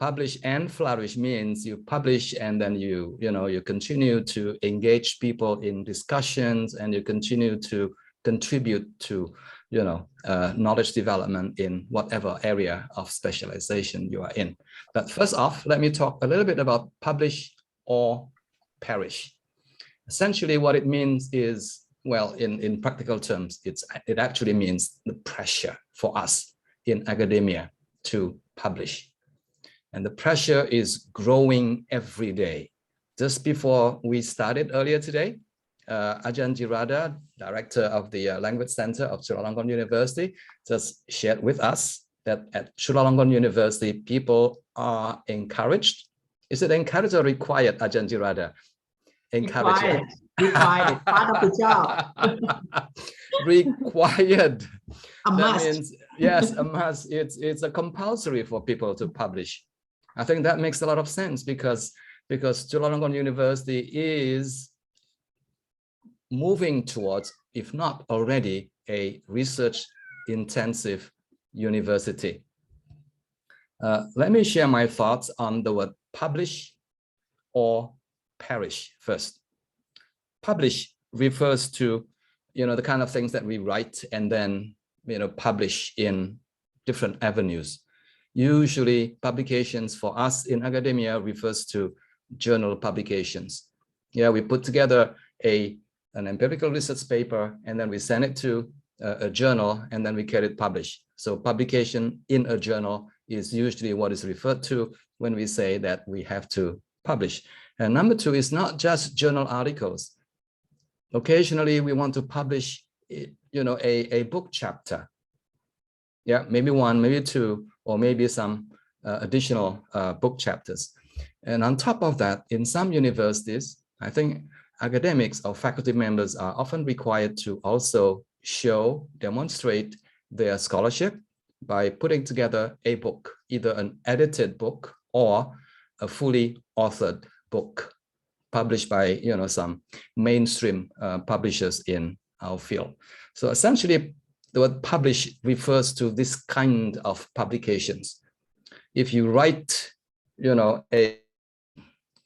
Publish and flourish means you publish and then you continue to engage people in discussions, and you continue to contribute to knowledge development in whatever area of specialization you are in. But first off, let me talk a little bit about publish or perish. Essentially what it means is, well, in practical terms, it actually means the pressure for us in academia to publish. And the pressure is growing every day. Just before we started earlier today, Ajahn Jirada, director of the Language Center of Chulalongkorn University, just shared with us that at Chulalongkorn University, people are encouraged. Is it encouraged or required, Ajahn Jirada? Encouraged. Required. Part of the job. Required. A must. Means, yes, a must. It's a compulsory for people to publish. I think that makes a lot of sense because Chulalongkorn University is moving towards, if not already, a research-intensive university. Let me share my thoughts on the word publish or perish first. Publish refers to, the kind of things that we write and then, publish in different avenues. Usually publications for us in academia refers to journal publications. Yeah, we put together an empirical research paper and then we send it to a journal and then we get it published. So publication in a journal is usually what is referred to when we say that we have to publish. And number two is not just journal articles. Occasionally we want to publish, a book chapter. Yeah, maybe one, maybe two, or maybe some additional book chapters. And on top of that, in some universities, I think academics or faculty members are often required to also demonstrate their scholarship by putting together a book, either an edited book or a fully authored book published by some mainstream publishers in our field. So essentially, the word publish refers to this kind of publications. If you write, your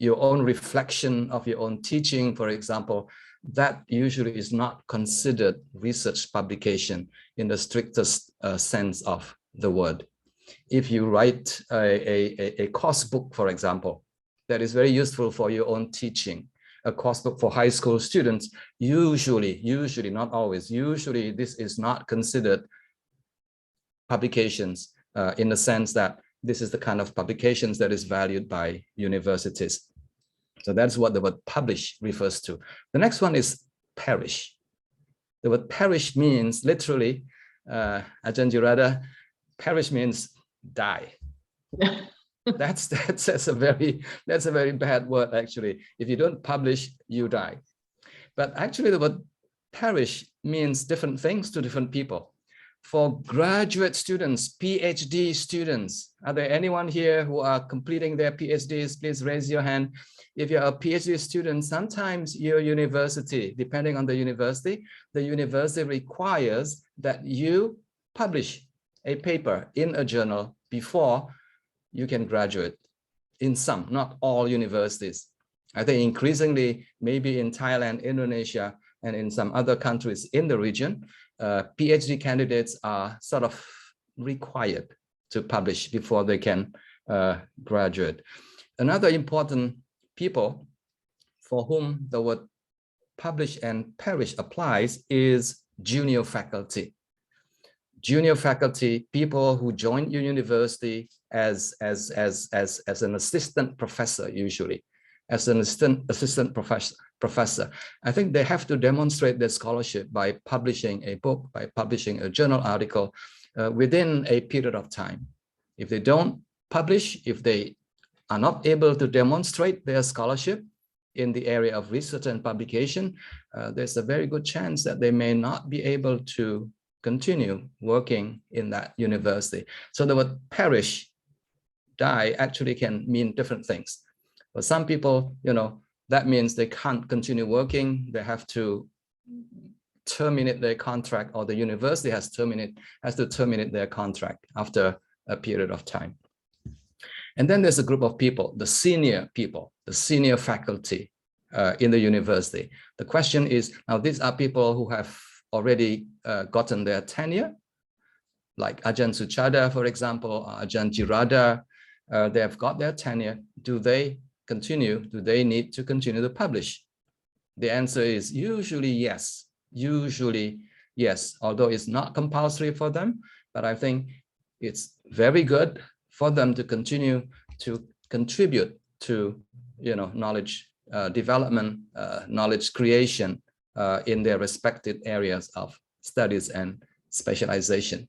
own reflection of your own teaching, for example, that usually is not considered research publication in the strictest sense of the word. If you write a course book, for example, that is very useful for your own teaching, a course book for high school students, usually, not always, usually this is not considered publications in the sense that this is the kind of publications that is valued by universities. So that's what the word publish refers to. The next one is perish. The word perish means literally, Ajahn Jirada, perish means die. That's a very bad word actually. If you don't publish, you die. But actually the word perish means different things to different people. For graduate students, PhD students, are there anyone here who are completing their PhDs? Please raise your hand. If you're a PhD student, sometimes your university, depending on the university requires that you publish a paper in a journal before you can graduate. In some, not all universities. I think increasingly, maybe in Thailand, Indonesia, and in some other countries in the region, PhD candidates are sort of required to publish before they can graduate. Another important people for whom the word publish and perish applies is junior faculty. Junior faculty, people who join your university as an assistant professor, usually, as an assistant professor. I think they have to demonstrate their scholarship by publishing a book, by publishing a journal article within a period of time. If they don't publish, if they are not able to demonstrate their scholarship in the area of research and publication, there's a very good chance that they may not be able to continue working in that university. So the word perish, die, actually can mean different things. For some people, that means they can't continue working. They have to terminate their contract, or the university has to terminate their contract after a period of time. And then there's a group of people, the senior faculty in the university. The question is, now these are people who have already gotten their tenure, like Ajahn Suchada, for example, Ajahn Jirada, they have got their tenure. Do they need to continue to publish? The answer is usually yes, although it's not compulsory for them, but I think it's very good for them to continue to contribute to, knowledge development, knowledge creation in their respective areas of studies and specialization.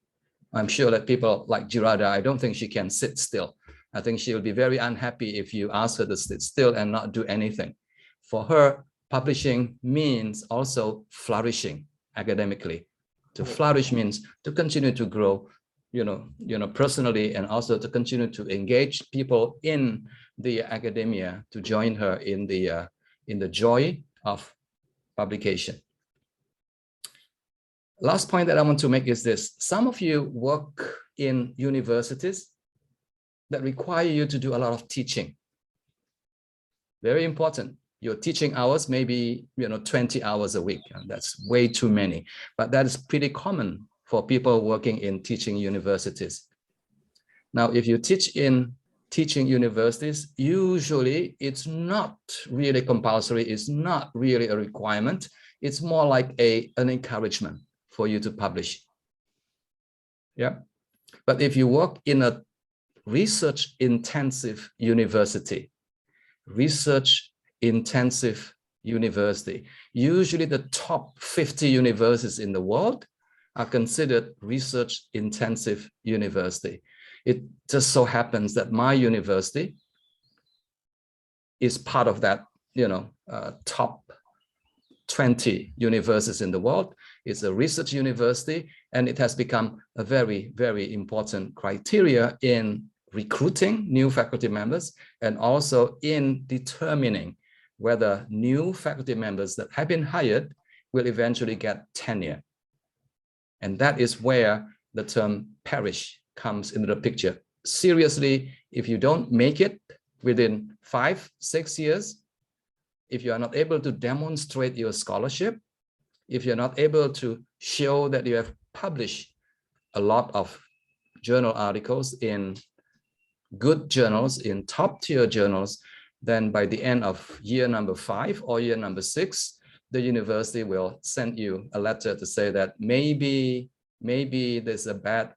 I'm sure that people like Jirada, I don't think she can sit still. I think she will be very unhappy if you ask her to sit still and not do anything. For her, publishing means also flourishing academically. To flourish means to continue to grow, personally, and also to continue to engage people in the academia to join her in the joy of publication. Last point that I want to make is this. Some of you work in universities that require you to do a lot of teaching. Very important. Your teaching hours may be 20 hours a week, and that's way too many, but that is pretty common for people working in teaching universities. Now, if you teach in teaching universities, usually it's not really compulsory, it's not really a requirement, it's more like an encouragement for you to publish. Yeah, but if you work in a research intensive university, usually the top 50 universities in the world are considered research intensive university. It just so happens that my university is part of that, top 20 universities in the world. It's a research university, and it has become a very, very important criteria in recruiting new faculty members and also in determining whether new faculty members that have been hired will eventually get tenure. And that is where the term perish comes into the picture. Seriously, if you don't make it within 5-6 years, if you are not able to demonstrate your scholarship, if you're not able to show that you have published a lot of journal articles in good journals, in top tier journals, then by the end of year number 5 or year number 6, the university will send you a letter to say that maybe there's a bad,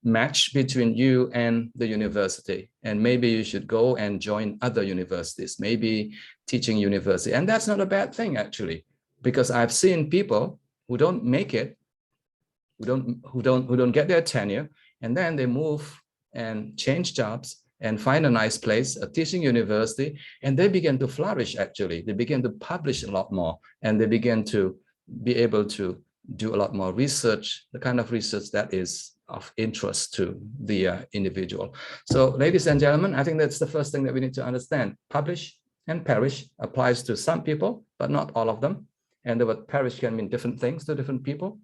match between you and the university, and maybe you should go and join other universities, maybe teaching university. And that's not a bad thing, actually, because I've seen people who don't make it, who don't get their tenure, and then they move and change jobs and find a nice place, a teaching university, and they begin to flourish. Actually, they begin to publish a lot more, and they begin to be able to do a lot more research, the kind of research that is of interest to the individual. So, ladies and gentlemen, I think that's the first thing that we need to understand. Publish and perish applies to some people, but not all of them. And the word perish can mean different things to different people.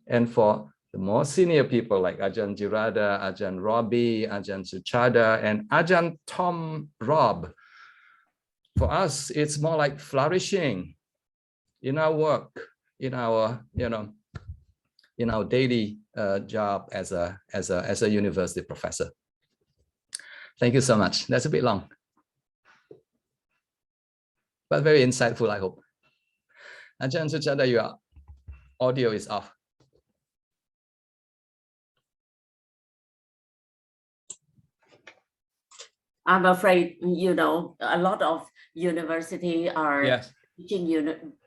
And for the more senior people like Ajahn Jirada, Ajahn Roby, Ajahn Suchada, and Ajahn Tom Robb, for us, it's more like flourishing in our work, in our, in our daily job as a university professor. Thank you so much. That's a bit long, but very insightful, I hope. Ajahn Suchada, your audio is off. I'm afraid, a lot of university are yes.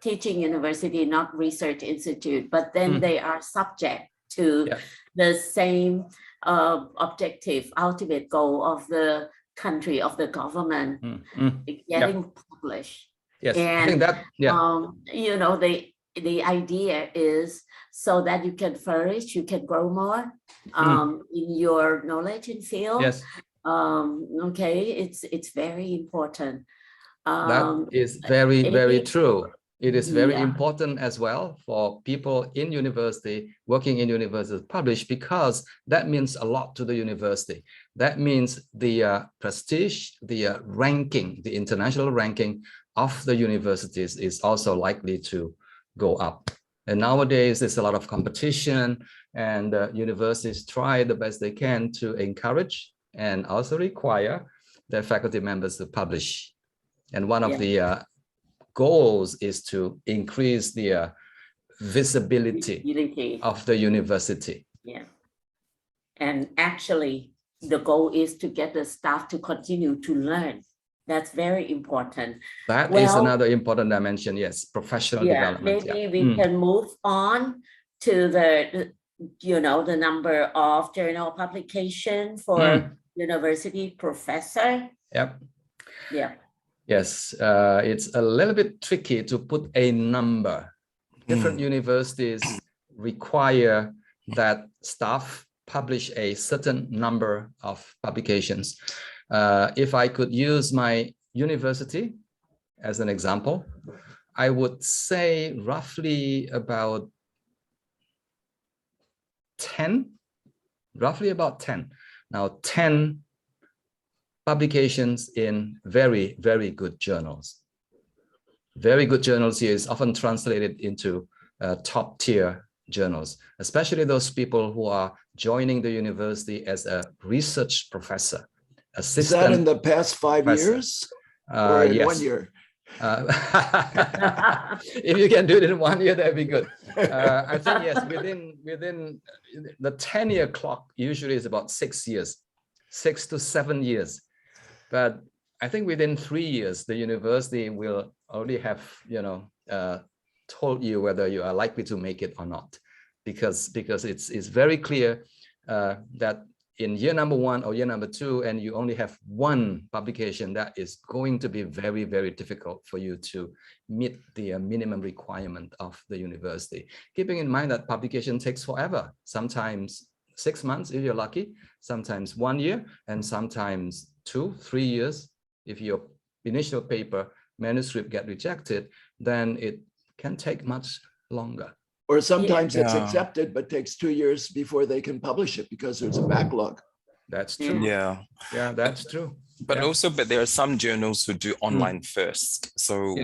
teaching university, not research institute, but then they are subject to the same objective, ultimate goal of the country, of the government, getting published. Yes, and I think that, the idea is so that you can flourish, you can grow more in your knowledge and field. Yes. Okay, it's very important. That is very, very true. It is very important as well for people in university, working in university, to publish, because that means a lot to the university. That means the prestige, the ranking, the international ranking of the universities is also likely to go up. And nowadays, there's a lot of competition, and universities try the best they can to encourage and also require their faculty members to publish. And one of the goals is to increase the visibility of the university. Yeah. And actually, the goal is to get the staff to continue to learn. That's very important. That is another important dimension. Yes, professional development. Maybe we can move on to the number of journal publication for university professor. Yep. Yeah. Yes, it's a little bit tricky to put a number. Different universities require that staff publish a certain number of publications. If I could use my university as an example, I would say roughly about 10. Now, 10 publications in very, very good journals. Very good journals here is often translated into top tier journals, especially those people who are joining the university as a research professor. Is that in the past 5 years? Or in 1 year? If you can do it in 1 year, that'd be good. I think yes, within the 10-year clock usually is about 6 years, 6 to 7 years. But I think within 3 years, the university will already have, told you whether you are likely to make it or not, because it's very clear that in year number 1 or year number 2, and you only have 1 publication, that is going to be very, very difficult for you to meet the minimum requirement of the university. Keeping in mind that publication takes forever, sometimes 6 months if you're lucky, sometimes 1 year, and sometimes 2-3 years. If your initial paper manuscript get rejected, then it can take much longer. Or sometimes it's accepted, but takes 2 years before they can publish it because there's a backlog. That's true. Yeah, that's true. But there are some journals who do online first. So,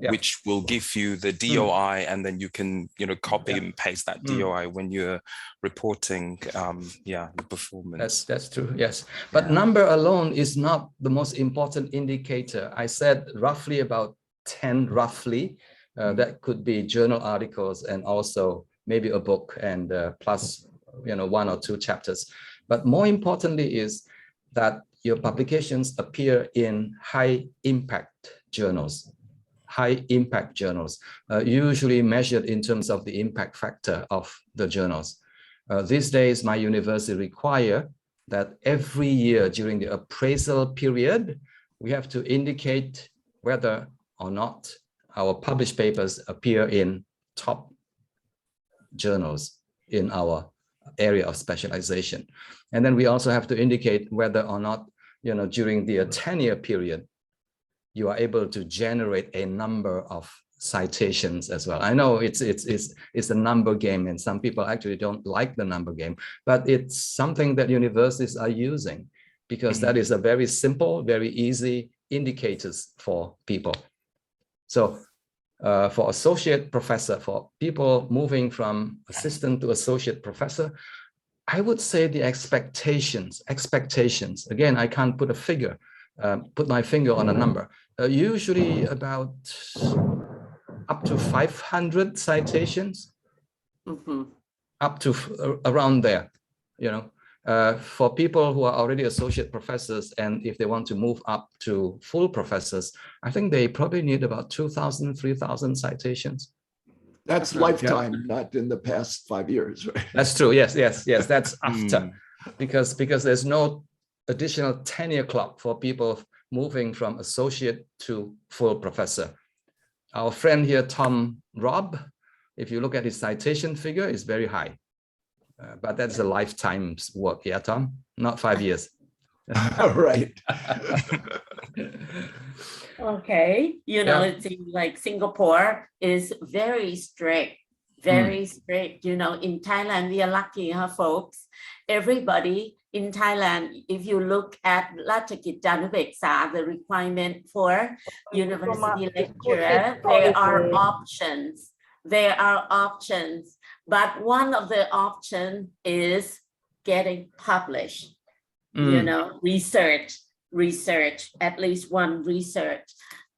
which will give you the DOI, and then you can, copy and paste that DOI when you're reporting, the performance. That's true. Yes. But number alone is not the most important indicator. I said roughly about 10, roughly. That could be journal articles and also maybe a book and plus 1 or 2 chapters. But more importantly is that your publications appear in high impact journals, usually measured in terms of the impact factor of the journals. These days, my university require that every year during the appraisal period, we have to indicate whether or not our published papers appear in top journals in our area of specialization. And then we also have to indicate whether or not, during the 10-year period, you are able to generate a number of citations as well. I know it's a number game, and some people actually don't like the number game, but it's something that universities are using because that is a very simple, very easy indicators for people. So for associate professor, for people moving from assistant to associate professor, I would say the expectations, again, I can't put a figure, put my finger on a number, usually about up to 500 citations, up to around there, for people who are already associate professors, and if they want to move up to full professors, I think they probably need about 2,000, 3,000 citations. That's lifetime, not in the past 5 years, right? That's true. Yes. That's after, because there's no additional 10-year clock for people moving from associate to full professor. Our friend here, Robb, if you look at his citation figure, is very high. But that's a lifetime's work, Tom? Not 5 years. Right. Okay, it seems like Singapore is very strict, very strict. In Thailand, we are lucky, huh, folks? Everybody in Thailand, if you look at Rajagijjanubeksa, the requirement for university lecturer, there are options. There are options, but one of the options is getting published. Research, at least one research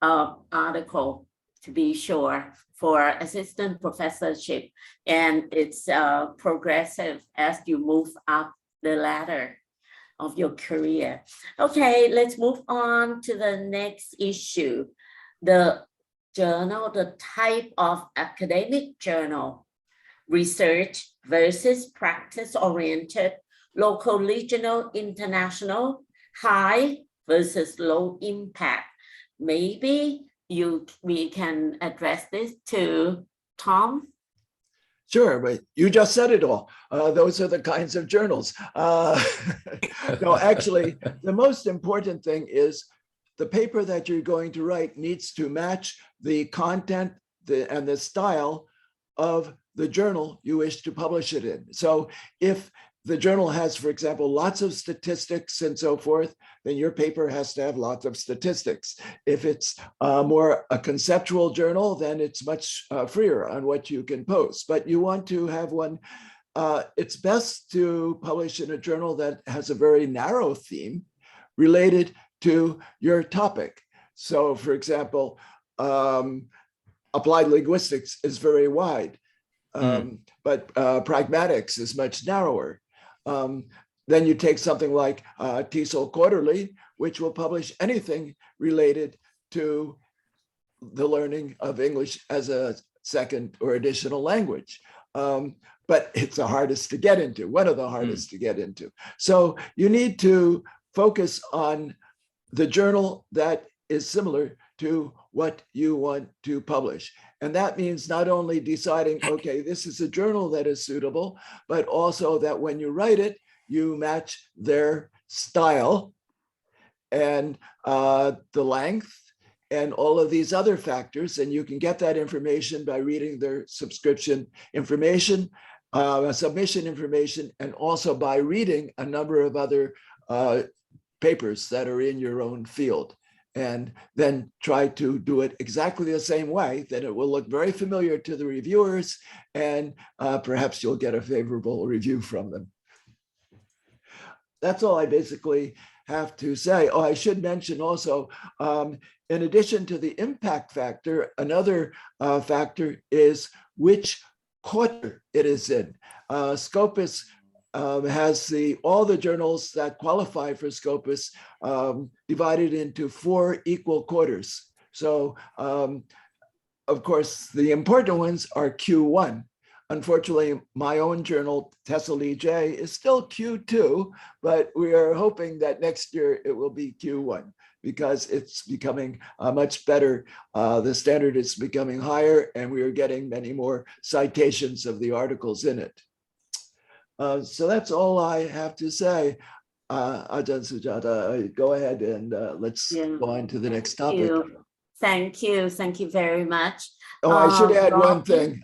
article to be sure for assistant professorship, and it's progressive as you move up the ladder of your career. Okay, let's move on to the next issue. The journal, the type of academic journal, research versus practice-oriented, local, regional, international, high versus low impact. Maybe we can address this to Tom. Sure, but you just said it all. Those are the kinds of journals. No, actually, the most important thing is the paper that you're going to write needs to match the content and the style of the journal you wish to publish it in. So if the journal has, for example, lots of statistics and so forth, then your paper has to have lots of statistics. If it's more a conceptual journal, then it's much freer on what you can post. But you want to have one, it's best to publish in a journal that has a very narrow theme related to your topic. So for example, applied linguistics is very wide, but pragmatics is much narrower. Then you take something like TESOL Quarterly, which will publish anything related to the learning of English as a second or additional language. But it's the hardest to get into, one of the hardest to get into. So you need to focus on the journal that is similar to what you want to publish. And that means not only deciding, okay, this is a journal that is suitable, but also that when you write it, you match their style and the length and all of these other factors. And you can get that information by reading their subscription information, submission information, and also by reading a number of other papers that are in your own field. And then try to do it exactly the same way, then it will look very familiar to the reviewers, and perhaps you'll get a favorable review from them. That's all I basically have to say. Oh, I should mention also, in addition to the impact factor, another factor is which quarter it is in. Scopus has all the journals that qualify for Scopus divided into 4 equal quarters. So, of course, the important ones are Q1. Unfortunately, my own journal, TESOL EJ, is still Q2, but we are hoping that next year it will be Q1 because it's becoming much better. The standard is becoming higher, and we are getting many more citations of the articles in it. So that's all I have to say. Ajahn Suchada, go ahead and let's go on to the next topic. Thank you very much. Oh, I should add one thing.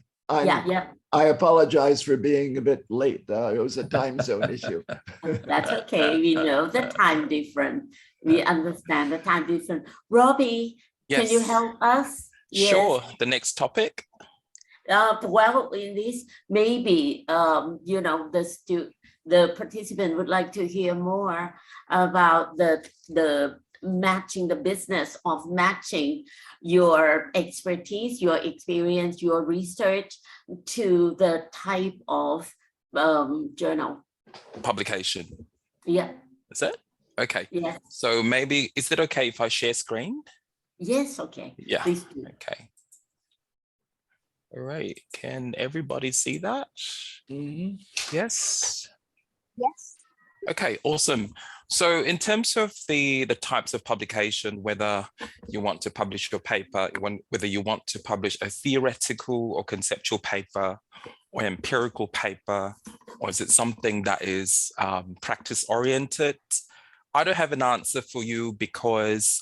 I apologize for being a bit late. It was a time zone issue. That's okay. We know the time difference. We understand the time difference. Robbie, can you help us? Sure. The next topic. Well, in this, maybe the participant would like to hear more about the matching, the business of matching your expertise, your experience, your research to the type of journal. Publication. Yeah. Is it? Okay. Yes. So maybe, is it okay if I share screen? Yes, okay. Yeah. Please do. Okay. All right. Can everybody see that? Yes. Yes. Okay, awesome. So in terms of the types of publication, whether you want to publish your paper, whether you want to publish a theoretical or conceptual paper or empirical paper, or is it something that is practice oriented, I don't have an answer for you because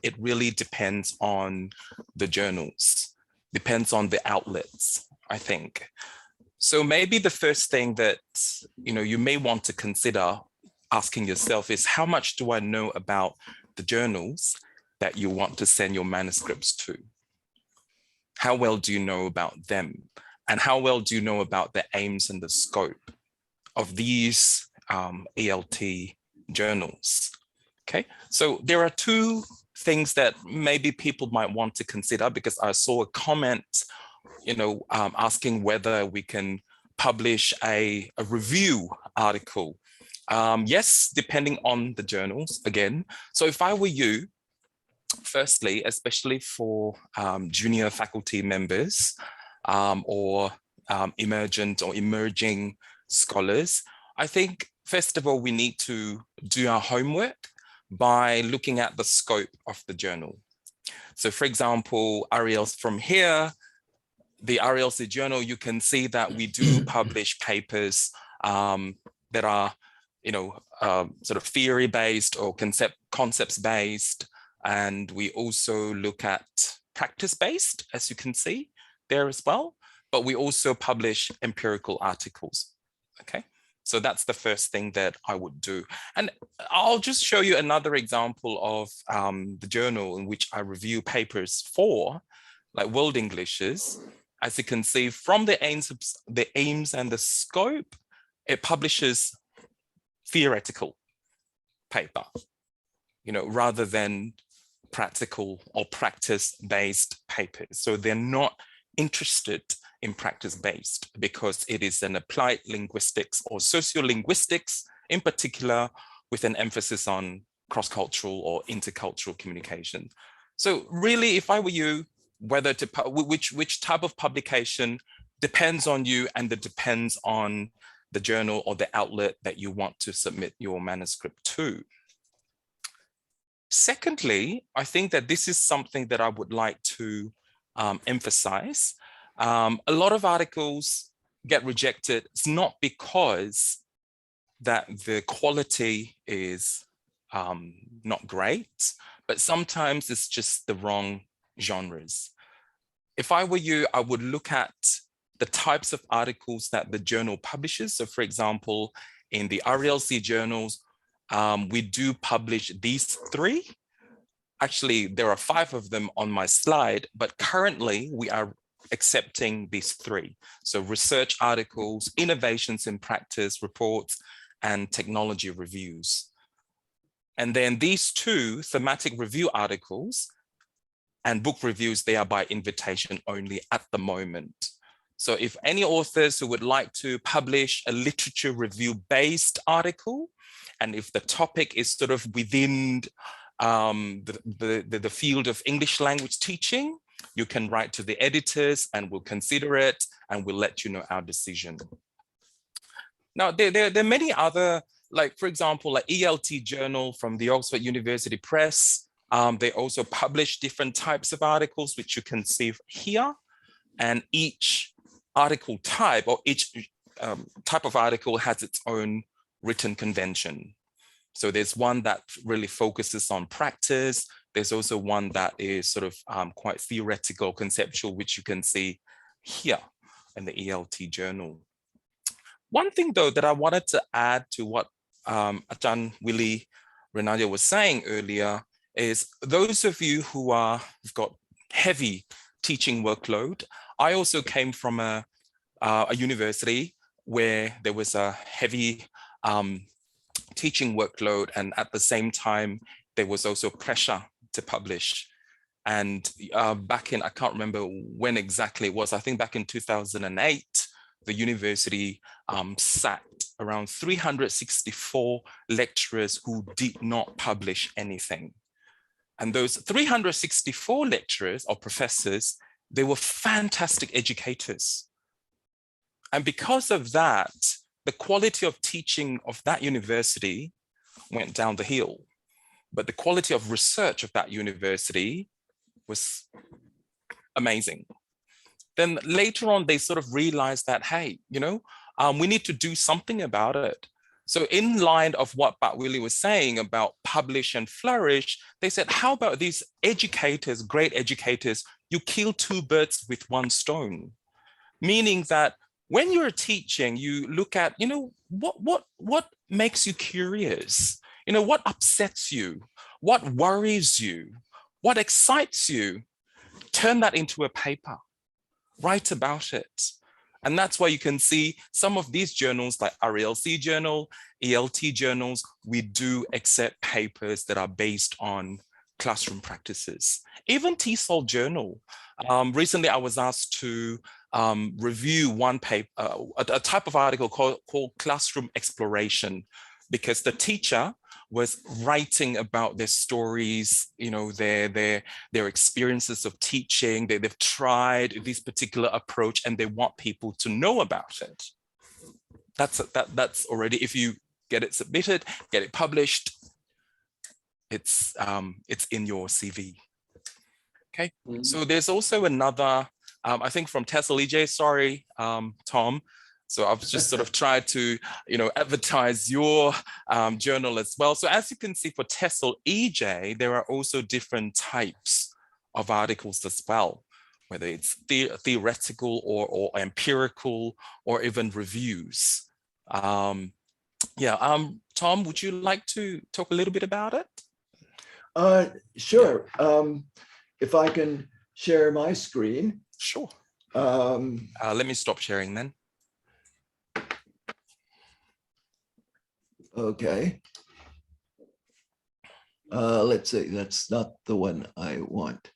it really depends on the journals, depends on the outlets, I think. So maybe the first thing that you may want to consider asking yourself is, how much do I know about the journals that you want to send your manuscripts to? How well do you know about them? And how well do you know about the aims and the scope of these ELT journals? Okay, so there are two things that maybe people might want to consider, because I saw a comment, asking whether we can publish a review article. Yes, depending on the journals again. So if I were you, firstly, especially for junior faculty members or emergent or emerging scholars, I think, first of all, we need to do our homework by looking at the scope of the journal. So for example, Ariel's from here, the RLC journal, you can see that we do publish papers that are, sort of theory-based or concepts-based. And we also look at practice-based, as you can see there as well. But we also publish empirical articles, okay? So that's the first thing that I would do. And I'll just show you another example of the journal in which I review papers for, like World Englishes. As you can see from the aims and the scope, it publishes theoretical paper, rather than practical or practice-based papers. So they're not interested in practice-based because it is an applied linguistics or sociolinguistics in particular, with an emphasis on cross-cultural or intercultural communication. So really, if I were you, whether to which type of publication depends on you, and it depends on the journal or the outlet that you want to submit your manuscript to. Secondly, I think that this is something that I would like to emphasize. A lot of articles get rejected. It's not because that the quality is not great, but sometimes it's just the wrong genres. If I were you, I would look at the types of articles that the journal publishes. So for example, in the RLC journals, we do publish these 3. Actually, there are 5 of them on my slide, but currently we are accepting these 3. So research articles, innovations in practice reports, and technology reviews. And then these 2 thematic review articles and book reviews, they are by invitation only at the moment. So if any authors who would like to publish a literature review-based article, and if the topic is sort of within the field of English language teaching, you can write to the editors and we'll consider it and we'll let you know our decision. Now, there are many other, like for example, like ELT Journal from the Oxford University Press. They also publish different types of articles, which you can see here. And each article type or each type of article has its own written convention. So there's one that really focuses on practice. There's also one that is sort of quite theoretical, conceptual, which you can see here in the ELT journal. One thing though that I wanted to add to what Ajahn Willy Renandya was saying earlier is those of you who've got heavy teaching workload. I also came from a university where there was a heavy teaching workload, and at the same time, there was also pressure to publish. And back in, I can't remember when exactly it was, I think back in 2008, the university sacked around 364 lecturers who did not publish anything. And those 364 lecturers or professors, they were fantastic educators. And because of that, the quality of teaching of that university went down the hill. But the quality of research of that university was amazing. Then later on, they sort of realized that, hey, we need to do something about it. So in line of what Pak Willy was saying about publish and flourish, they said, how about these educators, great educators, you kill two birds with one stone? Meaning that when you're teaching, you look at, what makes you curious? What upsets you? What worries you? What excites you? Turn that into a paper, write about it. And that's why you can see some of these journals like RELC journal, ELT journals, we do accept papers that are based on classroom practices. Even TESOL journal. Recently, I was asked to review one paper, a type of article called Classroom Exploration, because the teacher was writing about their stories, their experiences of teaching. They've tried this particular approach and they want people to know about it. That's already, if you get it submitted, get it published, it's in your CV. Okay, so there's also another, I think from TESOL EJ, sorry, Tom. So I've just sort of tried to, advertise your journal as well. So as you can see for TESOL EJ, there are also different types of articles as well, whether it's theoretical or empirical or even reviews. Tom, would you like to talk a little bit about it? Sure. If I can share my screen. Sure. Let me stop sharing then. Okay. Let's see, that's not the one I want.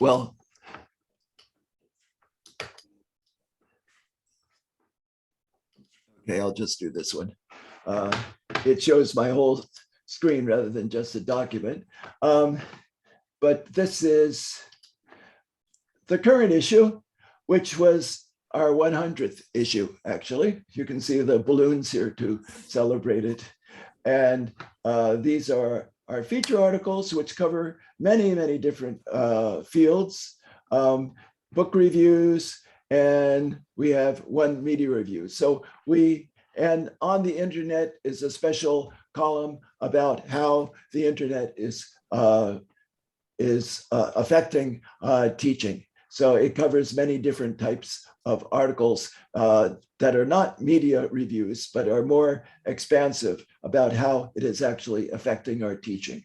Well, okay, I'll just do this one. It shows my whole screen rather than just a document. But this is the current issue, which was our 100th issue, actually. You can see the balloons here to celebrate it. And these are our feature articles, which cover many, many different fields, book reviews, and we have one media review. So and on the internet is a special column about how the internet is affecting teaching. So it covers many different types of articles that are not media reviews, but are more expansive about how it is actually affecting our teaching.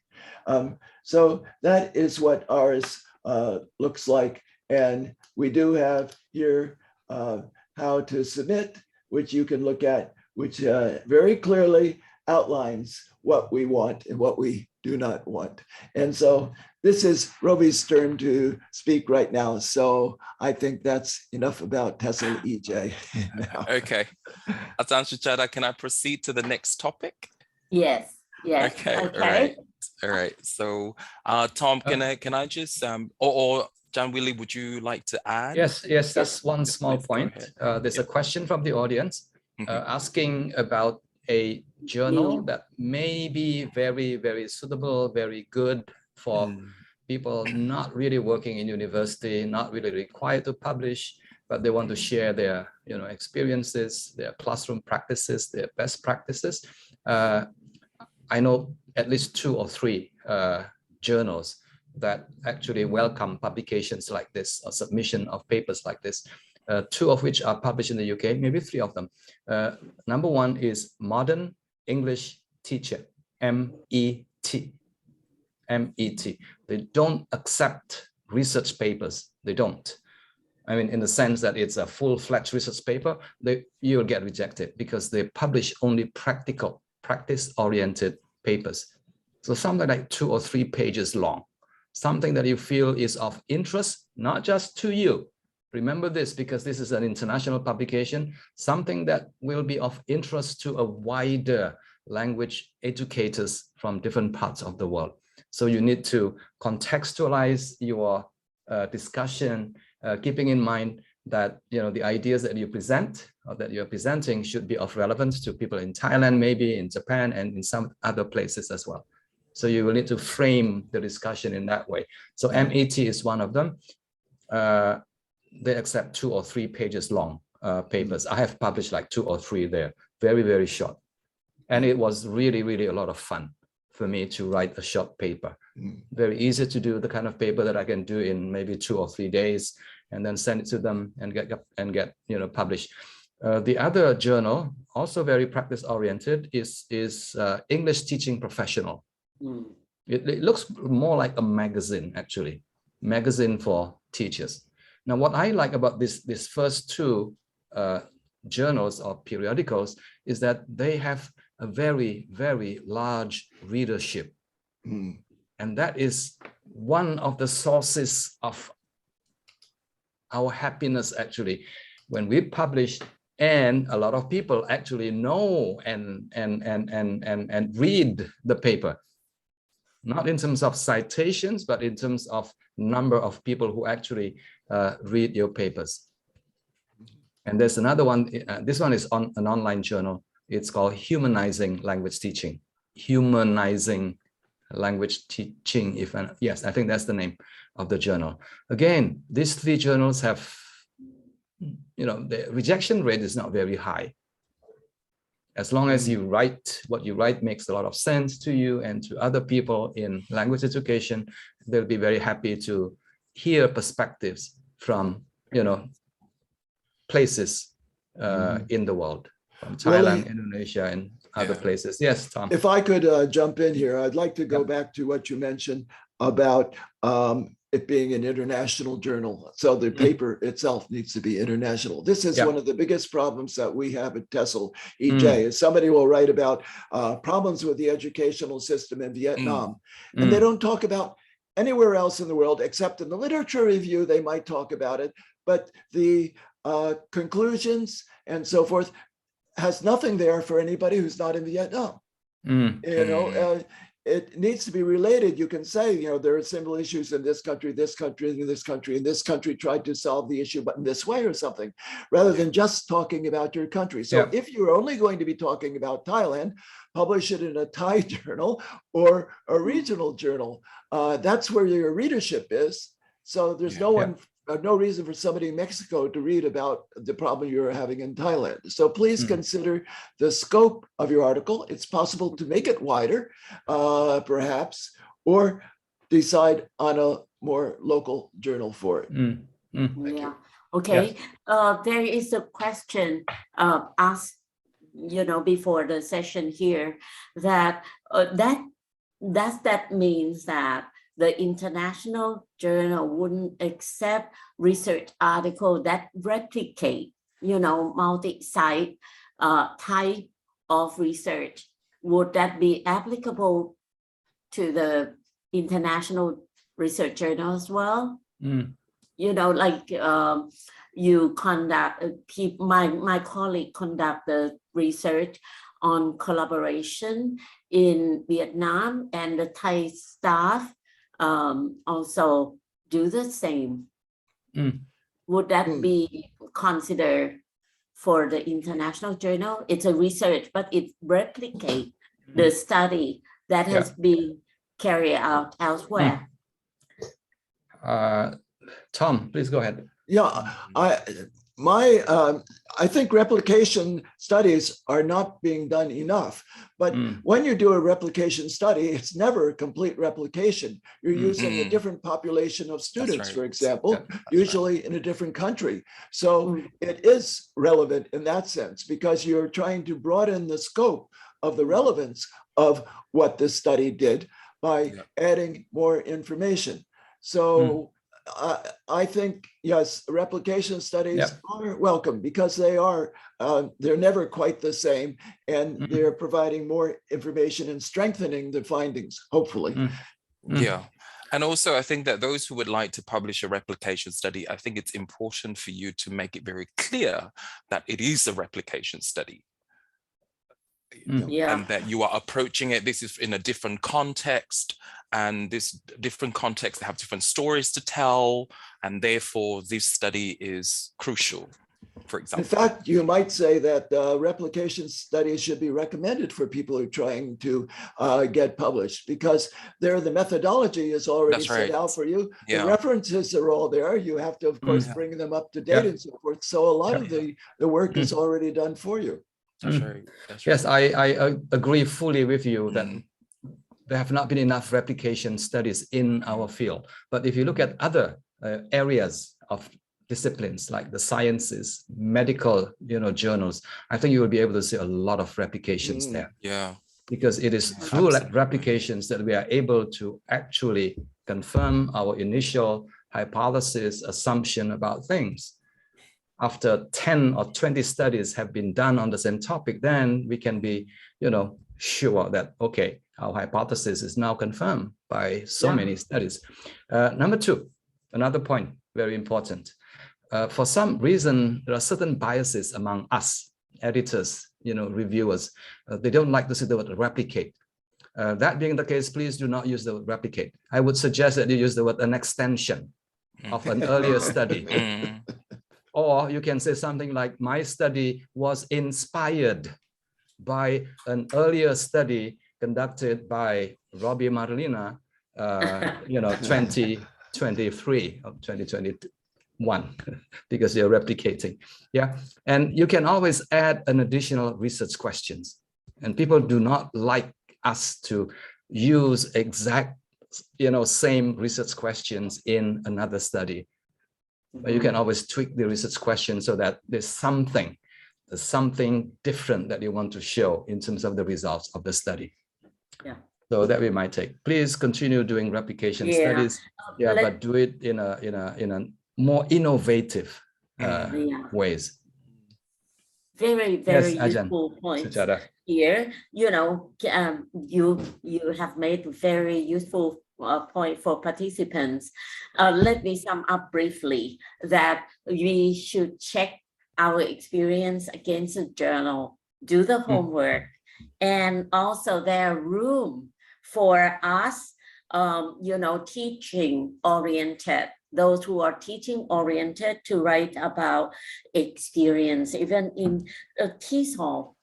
So that is what ours looks like. And we do have here how to submit, which you can look at, which very clearly outlines what we want and what we do not want. And so this is Roby's turn to speak right now. So I think that's enough about TESOL EJ. Okay. Atan Suchada, can I proceed to the next topic? Yes. Yes. Okay. All right. So Tom, can I just or John Willy, would you like to add? Yes, that's one small point. There's a question from the audience asking about a journal that may be very, very suitable, very good for people not really working in university, not really required to publish, but they want to share their experiences, their classroom practices, their best practices. I know at least 2 or 3 journals that actually welcome publications like this, or submission of papers like this. 2 of which are published in the UK, maybe 3 of them. Number 1 is Modern English Teacher, MET. MET. They don't accept research papers. They don't. I mean, in the sense that it's a full-fledged research paper, you'll get rejected because they publish only practical, practice-oriented papers. So something like 2 or 3 pages long, something that you feel is of interest, not just to you. Remember this, because this is an international publication, something that will be of interest to a wider language educators from different parts of the world. So you need to contextualize your discussion, keeping in mind that the ideas that you present or that you're presenting should be of relevance to people in Thailand, maybe in Japan, and in some other places as well. So you will need to frame the discussion in that way. So MET is one of them. They accept 2 or 3 pages long. papers. I have published like 2 or 3 there, very, very short. And it was really, really a lot of fun for me to write a short paper. Very easy to do, the kind of paper that I can do in maybe 2 or 3 days, and then send it to them and get published. The other journal, also very practice oriented, is English Teaching Professional. It looks more like a magazine, actually, magazine for teachers. Now, what I like about this first 2 journals or periodicals is that they have a very, very large readership. And that is one of the sources of our happiness, actually, when we publish and a lot of people actually know and read the paper, not in terms of citations, but in terms of number of people who actually read your papers. And there's another one, this one is on an online journal. It's called Humanizing Language Teaching. Humanizing Language Teaching, yes, I think that's the name of the journal. Again, these 3 journals have, the rejection rate is not very high. As long as you write, what you write makes a lot of sense to you and to other people in language education, they'll be very happy to hear perspectives from, places in the world, from Thailand, Indonesia, and other places. Yes, Tom. If I could jump in here, I'd like to go back to what you mentioned about it being an international journal. So the paper itself needs to be international. This is one of the biggest problems that we have at TESOL EJ. Is somebody will write about problems with the educational system in Vietnam, and they don't talk about anywhere else in the world, except in the literature review, they might talk about it, but the conclusions and so forth has nothing there for anybody who's not in Vietnam. It needs to be related. You can say, there are similar issues in this country, and this country, and this country tried to solve the issue, but in this way or something, rather than just talking about your country. So if you're only going to be talking about Thailand, publish it in a Thai journal or a regional journal. That's where your readership is. So there's no reason for somebody in Mexico to read about the problem you're having in Thailand. So please consider the scope of your article. It's possible to make it wider, perhaps, or decide on a more local journal for it. Thank you. Okay. There is a question asked, before the session here, that does that means that the international journal wouldn't accept research article that replicate, multi-site type of research? Would that be applicable to the international research journal as well? You conduct, my colleague conduct the research on collaboration in Vietnam, and the Thai staff also do the same. Would that be considered for the international journal? It's a research, but it replicates the study that has been carried out elsewhere. Tom, please go ahead. I think replication studies are not being done enough, but when you do a replication study, it's never a complete replication. You're using a different population of students, for example, usually in a different country. So it is relevant in that sense, because you're trying to broaden the scope of the relevance of what this study did by adding more information. So I think, yes, replication studies are welcome, because they're never quite the same, and they're providing more information and strengthening the findings, hopefully. And also, I think that those who would like to publish a replication study, I think it's important for you to make it very clear that it is a replication study. And that you are approaching it, this is in a different context, and this different context have different stories to tell, and therefore this study is crucial. for example. In fact, you might say that replication studies should be recommended for people who are trying to get published, because there the methodology is already set out for you. The references are all there. You have to, of course, bring them up to date and so forth. So a lot of the work is already done for you. That's right. That's right. Yes, I agree fully with you that there have not been enough replication studies in our field. But if you look at other areas of disciplines like the sciences, medical, journals, I think you will be able to see a lot of replications there. Yeah. Because it is through replications that we are able to actually confirm our initial hypothesis, assumption about things. After 10 or 20 studies have been done on the same topic, then we can be, sure that, okay, our hypothesis is now confirmed by so many studies. Number two, another point, very important. For some reason, there are certain biases among us, editors, reviewers. They don't like to see the word replicate. That being the case, please do not use the word replicate. I would suggest that you use the word an extension of an earlier study. Or you can say something like, my study was inspired by an earlier study conducted by Roby Marlina, 2023 or 2021, because you're replicating. Yeah. And you can always add an additional research questions. And people do not like us to use exact, same research questions in another study. But you can always tweak the research question so that there's something different that you want to show in terms of the results of the study. Yeah. So that we might take. Please continue doing replication studies. But do it in a more innovative ways. Very, very useful points here. You have made very useful point for participants. Let me sum up briefly that we should check our experience against the journal, do the homework, and also there room for us, teaching oriented, those who are teaching oriented to write about experience, even in TESOL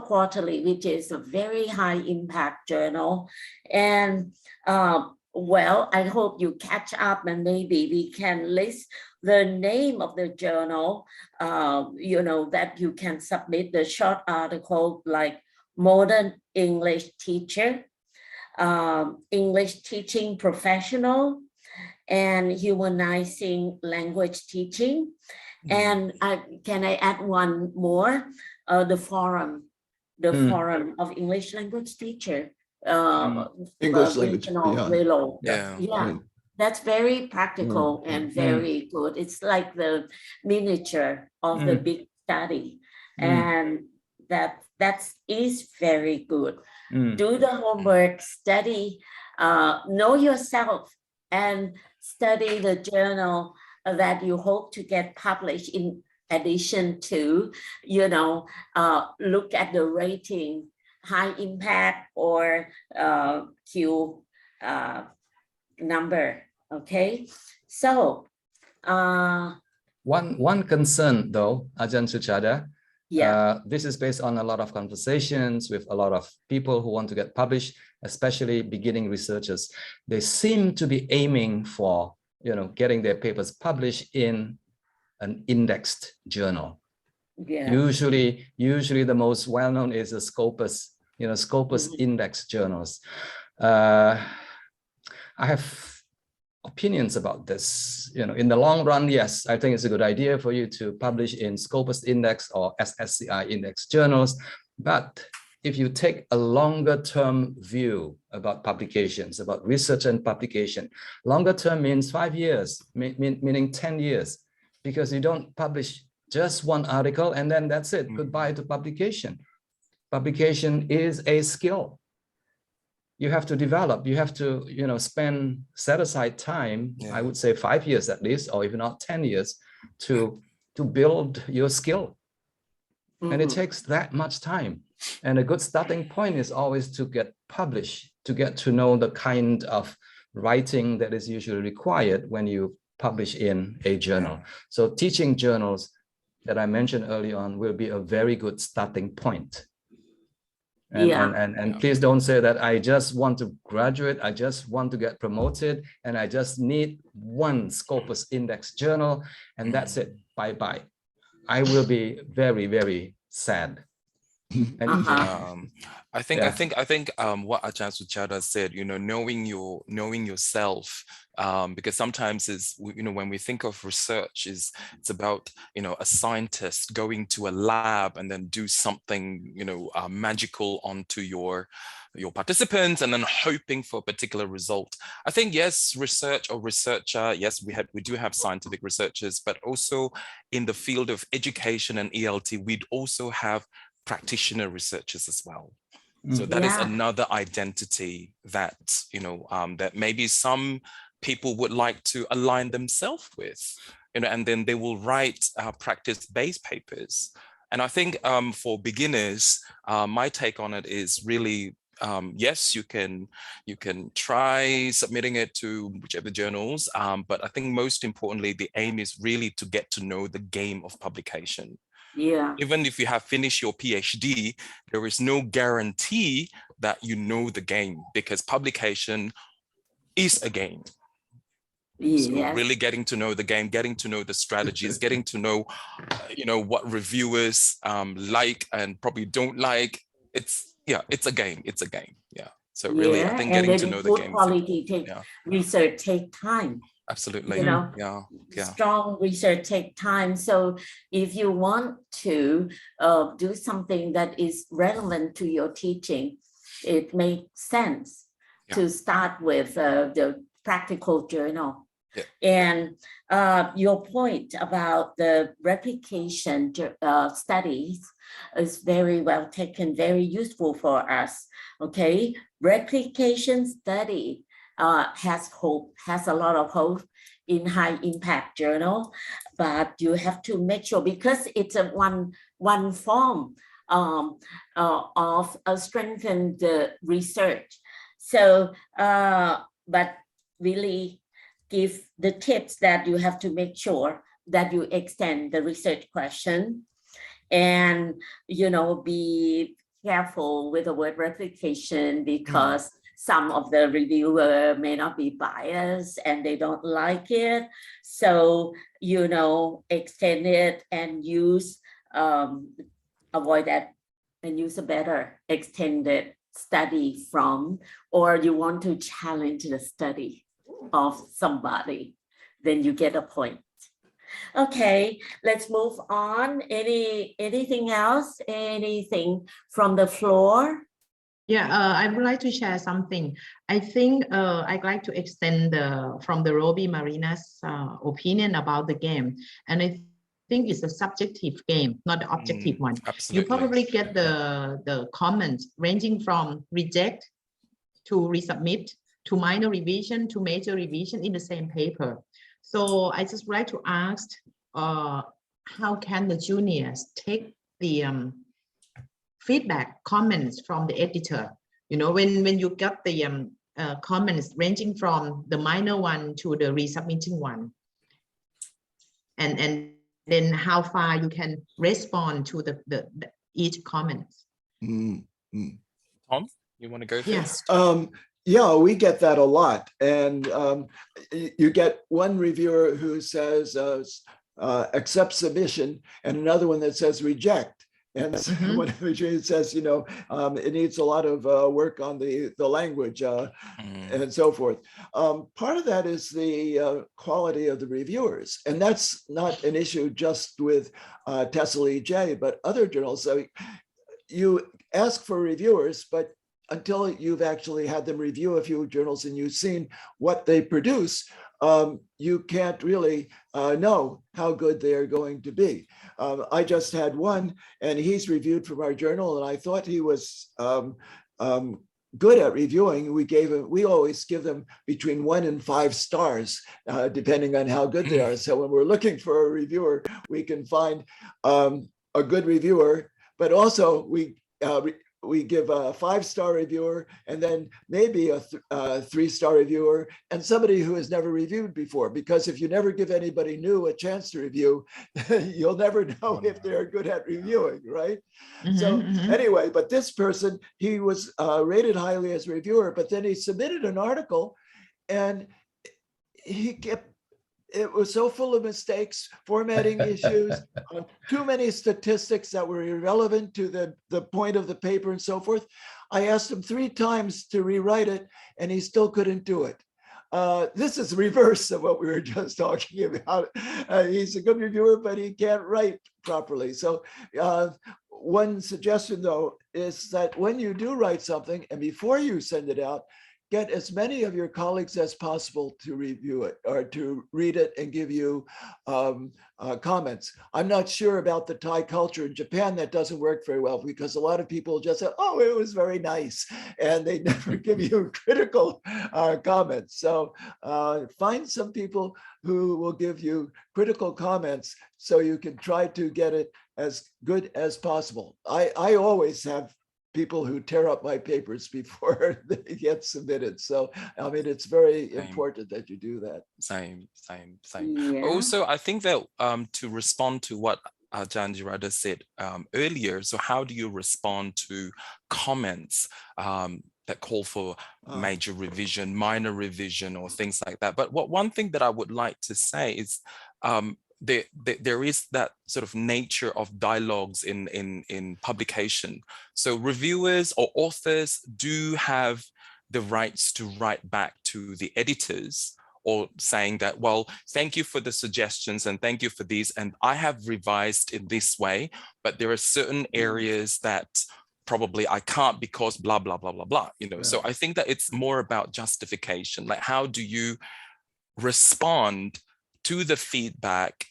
Quarterly, which is a very high impact journal. And I hope you catch up, and maybe we can list the name of the journal, that you can submit the short article like Modern English Teacher, English Teaching Professional, and Humanizing Language Teaching. And can I add one more? The forum of English Language Teacher. English language. That's very practical and very good. It's like the miniature of the big study, and that is very good. Do the homework, study, know yourself, and study the journal that you hope to get published. In addition to, look at the rating, high impact or Q number. Okay, so one concern though, Ajahn Suchada, this is based on a lot of conversations with a lot of people who want to get published, especially beginning researchers. They seem to be aiming for getting their papers published in an indexed journal. Usually the most well-known is the Scopus, Scopus index journals. I have opinions about this. In the long run, yes, I think it's a good idea for you to publish in Scopus index or SSCI index journals. But if you take a longer term view about publications, about research and publication, longer term means 5 years, meaning 10 years, because you don't publish just one article and then that's it. Goodbye to publication. Publication is a skill. You have to develop, you have to, set aside time, I would say 5 years at least, or if not 10 years to build your skill. And it takes that much time. And a good starting point is always to get published, to get to know the kind of writing that is usually required when you publish in a journal. So teaching journals that I mentioned early on will be a very good starting point. And please don't say that I just want to graduate, I just want to get promoted, and I just need one Scopus Index journal, and that's it. Bye-bye. I will be very, very sad. I think what Ajahn Suchada said, knowing yourself, because sometimes when we think of research, it's about a scientist going to a lab and then do something magical onto your participants and then hoping for a particular result. I think yes, research or researcher, yes, we do have scientific researchers, but also in the field of education and ELT, we'd also have practitioner researchers as well. So that is another identity that that maybe some people would like to align themselves with, and then they will write practice-based papers. And I think for beginners, my take on it is really yes, you can try submitting it to whichever journals, but I think most importantly, the aim is really to get to know the game of publication. Yeah. Even if you have finished your PhD, there is no guarantee that you know the game, because publication is a game. Yes. So really getting to know the game, getting to know the strategies, getting to know, what reviewers like and probably don't like. It's a game. It's a game. Yeah. So really, I think getting to know the game. Quality research take time. Absolutely. Strong research take time. So if you want to do something that is relevant to your teaching, it makes sense to start with the practical journal. And your point about the replication studies is very well taken, very useful for us. Okay, replication study has a lot of hope in high impact journal, but you have to make sure, because it's a one form of strengthen the research. So, but really give the tips that you have to make sure that you extend the research question, and be careful with the word replication, because some of the reviewer may not be biased and they don't like it. So, extend it and use, avoid that and use a better extended study from, or you want to challenge the study of somebody, then you get a point. Okay, let's move on. Anything else? Anything from the floor? Yeah, I would like to share something. I think I'd like to extend from the Roby Marlina's opinion about the game. And I think it's a subjective game, not the objective one. Absolutely. You probably get the comments ranging from reject to resubmit to minor revision to major revision in the same paper. So I just like to ask, how can the juniors take the feedback comments from the editor? When you get the comments ranging from the minor one to the resubmitting one, and then how far you can respond to the each comment. Tom, you want to go first? Yeah, we get that a lot. And you get one reviewer who says accept submission, and another one that says reject. And one of the says, it needs a lot of work on the language and so forth. Part of that is the quality of the reviewers. And that's not an issue just with TESOL EJ, but other journals. So you ask for reviewers, but until you've actually had them review a few journals and you've seen what they produce, you can't really know how good they are going to be. I just had one, and he's reviewed from our journal, and I thought he was good at reviewing. We always give them between 1 and 5 stars, depending on how good they are. So when we're looking for a reviewer, we can find a good reviewer, but also we we give a 5-star reviewer, and then maybe a 3-star reviewer, and somebody who has never reviewed before. Because if you never give anybody new a chance to review, you'll never know if they're good at reviewing, right? So anyway, but this person, he was rated highly as a reviewer, but then he submitted an article, and it was so full of mistakes, formatting issues, too many statistics that were irrelevant to the point of the paper and so forth. I asked him 3 times to rewrite it, and he still couldn't do it. This is the reverse of what we were just talking about. He's a good reviewer, but he can't write properly. So one suggestion, though, is that when you do write something, and before you send it out, get as many of your colleagues as possible to review it or to read it and give you comments. I'm not sure about the Thai culture. In Japan, that doesn't work very well, because a lot of people just say, oh, it was very nice, and they never give you critical comments. So find some people who will give you critical comments so you can try to get it as good as possible. I always have people who tear up my papers before they get submitted. So, I mean, it's very important that you do that. Same. Yeah. Also, I think that to respond to what Ajahn Jirada said earlier, so how do you respond to comments that call for major revision, minor revision, or things like that? But one thing that I would like to say is there is that sort of nature of dialogues in publication. So reviewers or authors do have the rights to write back to the editors, or saying that, well, thank you for the suggestions and thank you for these, and I have revised in this way, but there are certain areas that probably I can't because blah, blah, blah, blah, blah, you know. Yeah. So I think that it's more about justification. Like, how do you respond to the feedback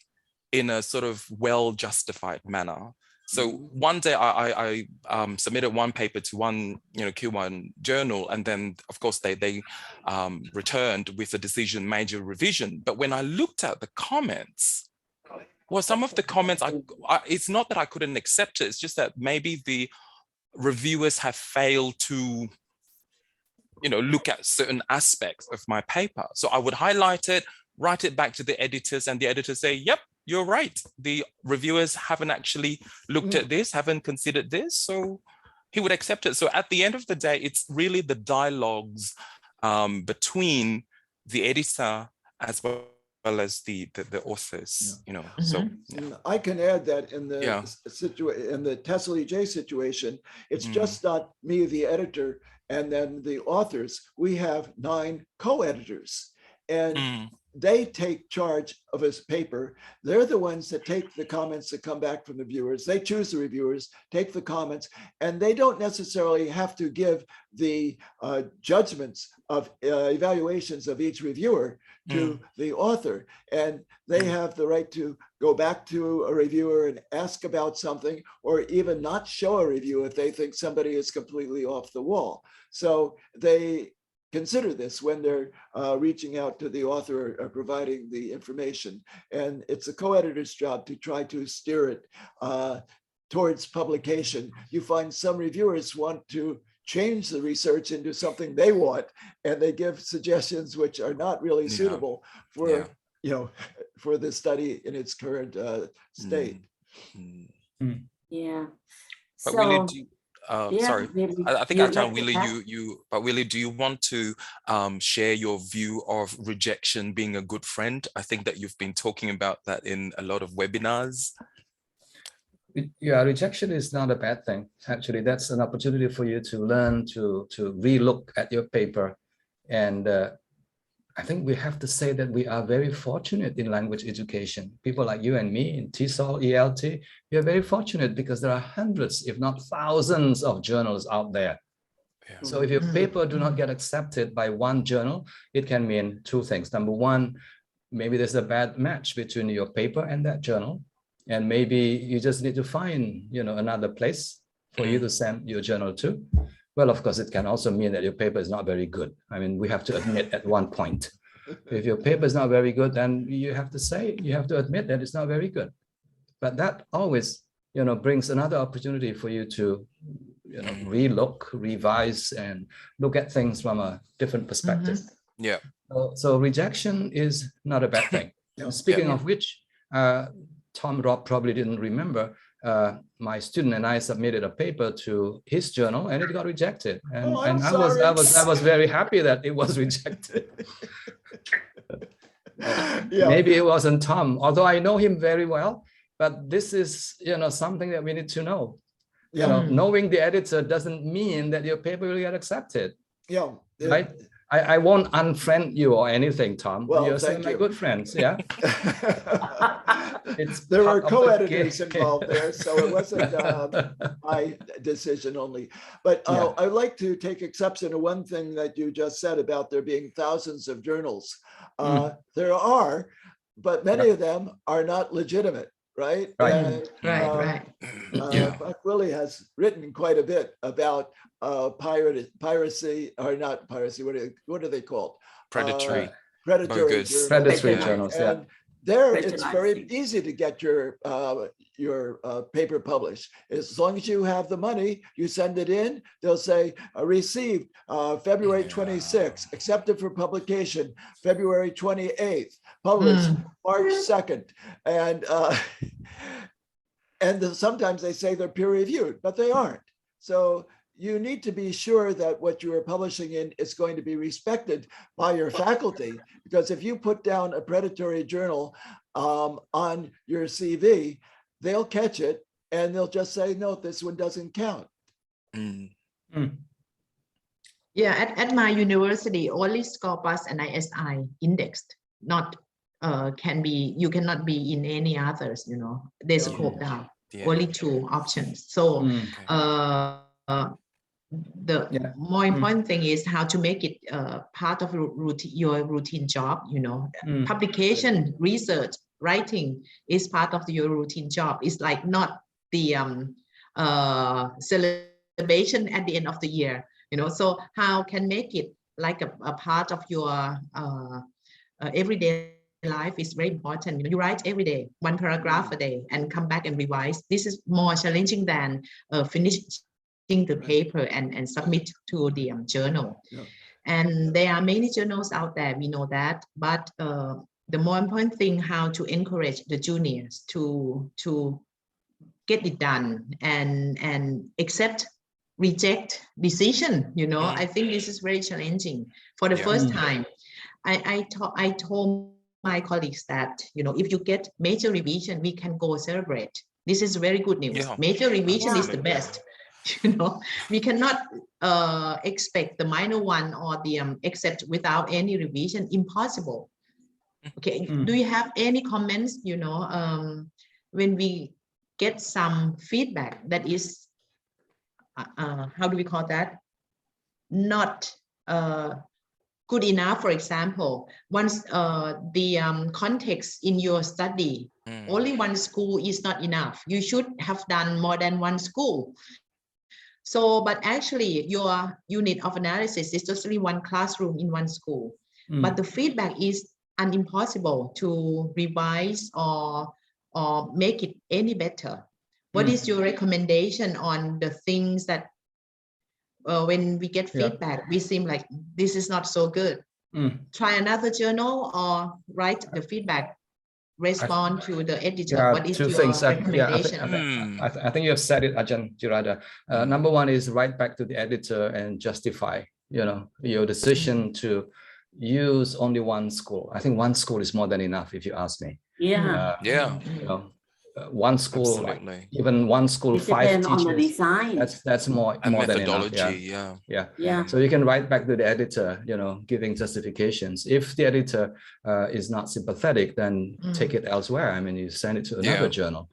in a sort of well-justified manner? So one day I submitted one paper to one, Q1 journal, and then of course they returned with a decision major revision. But when I looked at the comments, well, some of the comments, it's not that I couldn't accept it, it's just that maybe the reviewers have failed to, look at certain aspects of my paper. So I would highlight it, write it back to the editors, and the editors say, yep, you're right. The reviewers haven't actually looked at this, haven't considered this, so he would accept it. So at the end of the day, it's really the dialogues between the editor as well as the authors, So yeah. I can add that in the Tessely J situation, it's just not me, the editor, and then the authors. We have 9 co-editors, and they take charge of his paper. They're the ones that take the comments that come back from the viewers. They choose the reviewers, take the comments, and they don't necessarily have to give the judgments of evaluations of each reviewer to the author. And they have the right to go back to a reviewer and ask about something, or even not show a review if they think somebody is completely off the wall. So they consider this when they're reaching out to the author or providing the information. And it's a co-editor's job to try to steer it towards publication. You find some reviewers want to change the research into something they want, and they give suggestions which are not really suitable for, for the study in its current state. Yeah. But so, Willy, sorry, Willy, I think Ajahn Willy, but Willy, do you want to share your view of rejection being a good friend? I think that you've been talking about that in a lot of webinars. Yeah, rejection is not a bad thing. Actually, that's an opportunity for you to learn to relook at your paper. And I think we have to say that we are very fortunate in language education. People like you and me in TESOL, ELT, we are very fortunate because there are hundreds, if not thousands of journals out there. Yeah. So if your paper do not get accepted by one journal, it can mean 2 things. Number one, maybe there's a bad match between your paper and that journal. And maybe you just need to find, another place for you to send your journal to. Well, of course, it can also mean that your paper is not very good. I mean, we have to admit at one point, if your paper is not very good, then you have to admit that it's not very good. But that always, brings another opportunity for you to, relook, revise, and look at things from a different perspective. Yeah. So rejection is not a bad thing. Speaking of which, Tom Robb probably didn't remember, my student and I submitted a paper to his journal and it got rejected. And, I was very happy that it was rejected. Maybe it wasn't Tom, although I know him very well, but this is, something that we need to know. Knowing the editor doesn't mean that your paper will get accepted. Right? I won't unfriend you or anything, Tom. Well, You're still my good friends. Yeah. There were co-editors involved there, so it wasn't my decision only. But I'd like to take exception to one thing that you just said about there being thousands of journals. There are, but many of them are not legitimate. Right. Willy has written quite a bit about piracy, or not piracy. What are they called? Predatory journals. And there, it's very easy to get your paper published. As long as you have the money, you send it in. They'll say received February 26th, accepted for publication February 28th, published March 2nd, and sometimes they say they're peer reviewed, but they aren't. So you need to be sure that what you are publishing in is going to be respected by your faculty, because if you put down a predatory journal on your CV, they'll catch it and they'll just say, no, this one doesn't count. Yeah, at my university, only Scopus and ISI indexed, not you cannot be in any others, they scope down, only 2 options. So the more important thing is how to make it part of your routine job. Publication, research, writing is part of your routine job. It's like not the celebration at the end of the year. So how can make it like a part of your everyday life is very important. You write every day, 1 paragraph a day, and come back and revise. This is more challenging than finishing the paper and submit to the journal. And there are many journals out there, we know that, but the more important thing, how to encourage the juniors to get it done and accept, reject decision. I think this is very challenging. For the first time, I told my colleagues that, if you get major revision, we can go celebrate. This is very good news. Major revision is the best. We cannot expect the minor one or the accept without any revision. Impossible. Okay. Do you have any comments? When we get some feedback that is, how do we call that? Not good enough. For example, once the context in your study, only 1 school is not enough. You should have done more than 1 school. So, but actually your unit of analysis is just only 1 classroom in 1 school. But the feedback is impossible to revise or make it any better. What is your recommendation on the things that when we get feedback, we seem like this is not so good? Try another journal or write the feedback, respond to the editor. What is your recommendation? I think you have said it, Ajahn Jirada. Number 1 is write back to the editor and justify, your decision to use only 1 school. I think 1 school is more than enough, if you ask me. 1 school, like even 1 school, 5 teachers. That's more than enough. So you can write back to the editor, giving justifications. If the editor is not sympathetic, then take it elsewhere. I mean, you send it to another journal.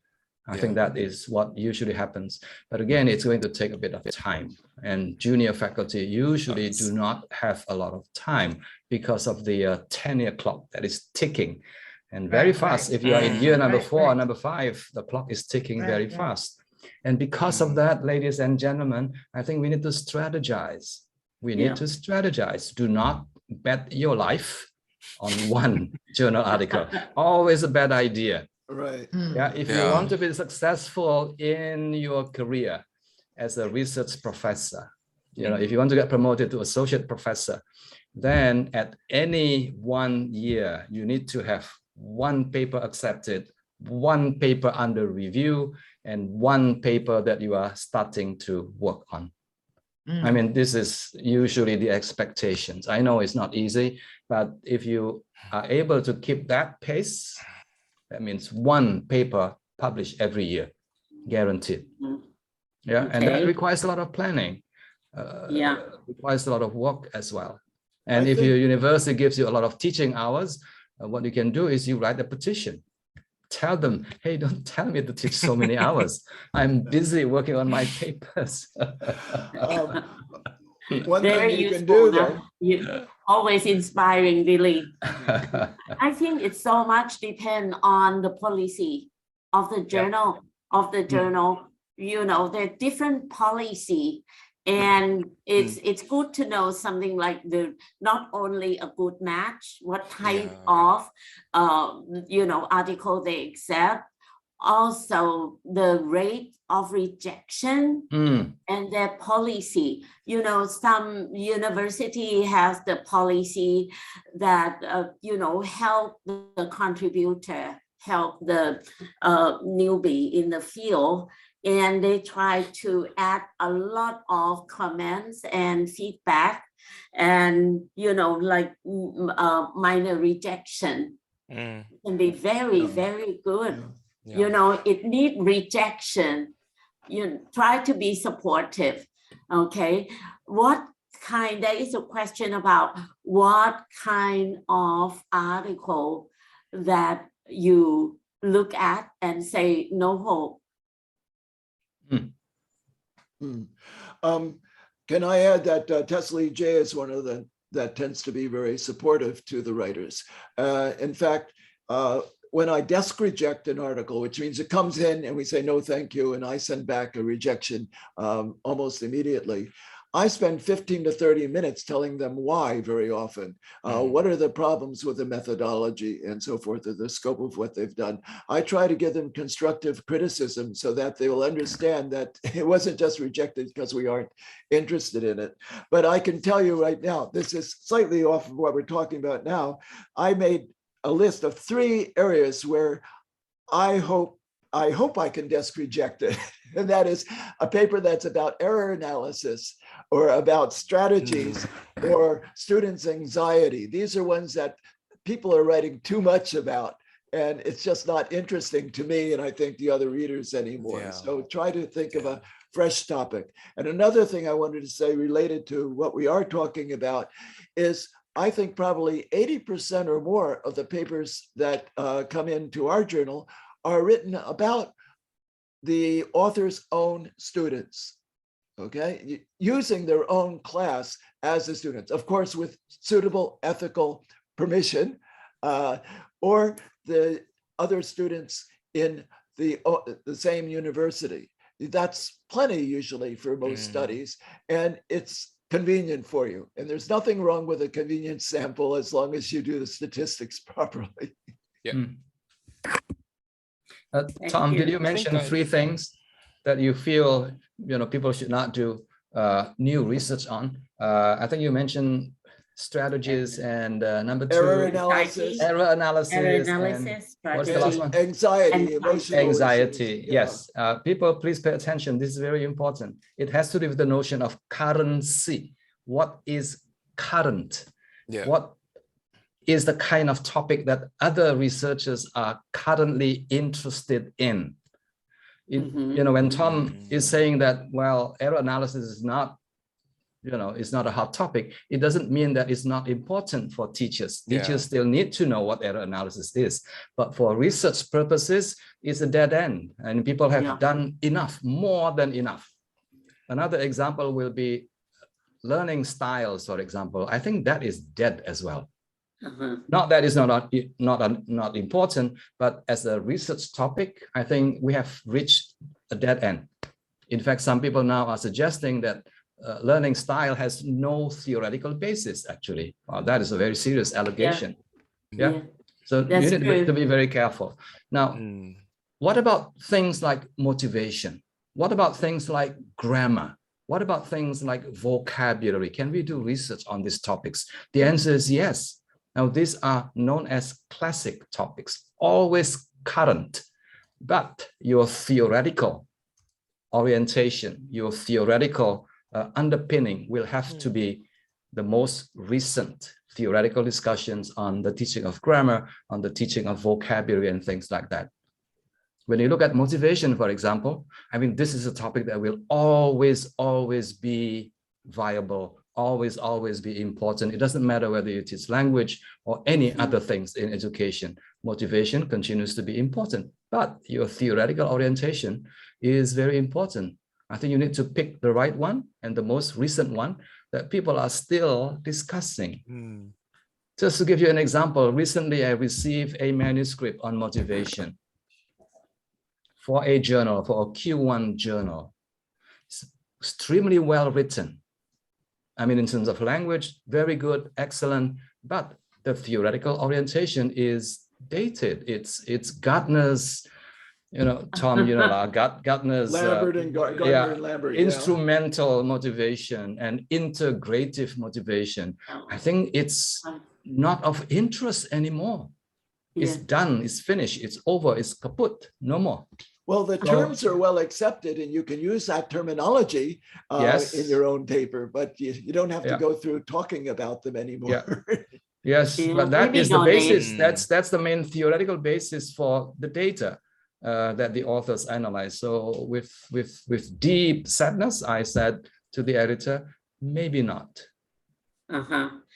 I think that is what usually happens. But again, it's going to take a bit of time. And junior faculty usually do not have a lot of time because of the tenure clock that is ticking. And very fast. If you are in year number 4 or number 5, the clock is ticking very fast. And because of that, ladies and gentlemen, I think we need to strategize. We need to strategize. Do not bet your life on 1 journal article. Always a bad idea. Right. If you want to be successful in your career as a research professor. You know, if you want to get promoted to associate professor, then at any 1 year, you need to have 1 paper accepted, 1 paper under review, and 1 paper that you are starting to work on. I mean, this is usually the expectations. I know it's not easy, but if you are able to keep that pace, that means 1 paper published every year, guaranteed. Yeah, Okay. and that requires a lot of planning. Requires a lot of work as well. And if your university gives you a lot of teaching hours, what you can do is you write a petition. Tell them, hey, don't tell me to teach so many hours. I'm busy working on my papers. One Very thing you useful, can do though. Always inspiring, really. I think it so much depends on the policy of the journal, You know, there are different policy. And it's good to know something like not only a good match, what type of you know, article they accept, also the rate of rejection and their policy. You know, some university has the policy that you know, help the contributor, help the newbie in the field. And they try to add a lot of comments and feedback, and you know, like minor rejection can be very, very good. You know, it needs rejection. You try to be supportive. Okay, there is a question about what kind of article that you look at and say no hope. Can I add that Tesla J is one of that tends to be very supportive to the writers. In fact, when I desk reject an article, which means it comes in and we say no thank you, and I send back a rejection almost immediately, I spend 15 to 30 minutes telling them why very often. What are the problems with the methodology and so forth, or the scope of what they've done. I try to give them constructive criticism so that they will understand that it wasn't just rejected because we aren't interested in it. But I can tell you right now, this is slightly off of what we're talking about now. I made a list of 3 areas where I hope I can desk reject it. And that is a paper that's about error analysis, or about strategies, or students' anxiety. These are ones that people are writing too much about, and it's just not interesting to me, and I think the other readers anymore. So try to think of a fresh topic. And another thing I wanted to say related to what we are talking about is, I think probably 80% or more of the papers that come into our journal are written about the author's own students, okay? Using their own class as the students, of course, with suitable ethical permission, or the other students in the same university. That's plenty usually for most studies, and it's convenient for you. And there's nothing wrong with a convenient sample as long as you do the statistics properly. Tom, did you mention 3 things that you feel, you know, people should not do new research on? I think you mentioned strategies, and number 2, error analysis. And what's the last one? Anxiety, emotional anxiety. Yes, people, please pay attention. This is very important. It has to do with the notion of currency. What is current? What is the kind of topic that other researchers are currently interested in? You know, when Tom is saying that, well, error analysis is not, you know, it's not a hot topic, it doesn't mean that it's not important for teachers. Teachers still need to know what error analysis is. But for research purposes, it's a dead end, and people have done enough, more than enough. Another example will be learning styles, for example. I think that is dead as well. Not that it's not important, but as a research topic, I think we have reached a dead end. In fact, some people now are suggesting that learning style has no theoretical basis, actually. Well, that is a very serious allegation. So you need to be very careful. Now, what about things like motivation? What about things like grammar? What about things like vocabulary? Can we do research on these topics? The answer is yes. Now, these are known as classic topics, always current, but your theoretical orientation, your theoretical underpinning will have to be the most recent theoretical discussions on the teaching of grammar, on the teaching of vocabulary and things like that. When you look at motivation, for example, I mean, this is a topic that will always be viable, always be important. It doesn't matter whether you teach language or any other things in education. Motivation continues to be important, but your theoretical orientation is very important. I think you need to pick the right one and the most recent one that people are still discussing. Just to give you an example, recently I received a manuscript on motivation for a journal, for a Q1 journal. It's extremely well written. I mean, in terms of language, very good, excellent, but the theoretical orientation is dated. It's Gardner's, Tom, Gardner's Lambert and Gardner and Lambert, instrumental motivation and integrative motivation. I think it's not of interest anymore. It's done, it's finished, it's over, it's kaput, no more. Well, the terms are well accepted and you can use that terminology in your own paper, but you don't have to go through talking about them anymore. Yes, but that is the basis. That's the main theoretical basis for the data that the authors analyze. So with deep sadness, I said to the editor, maybe not.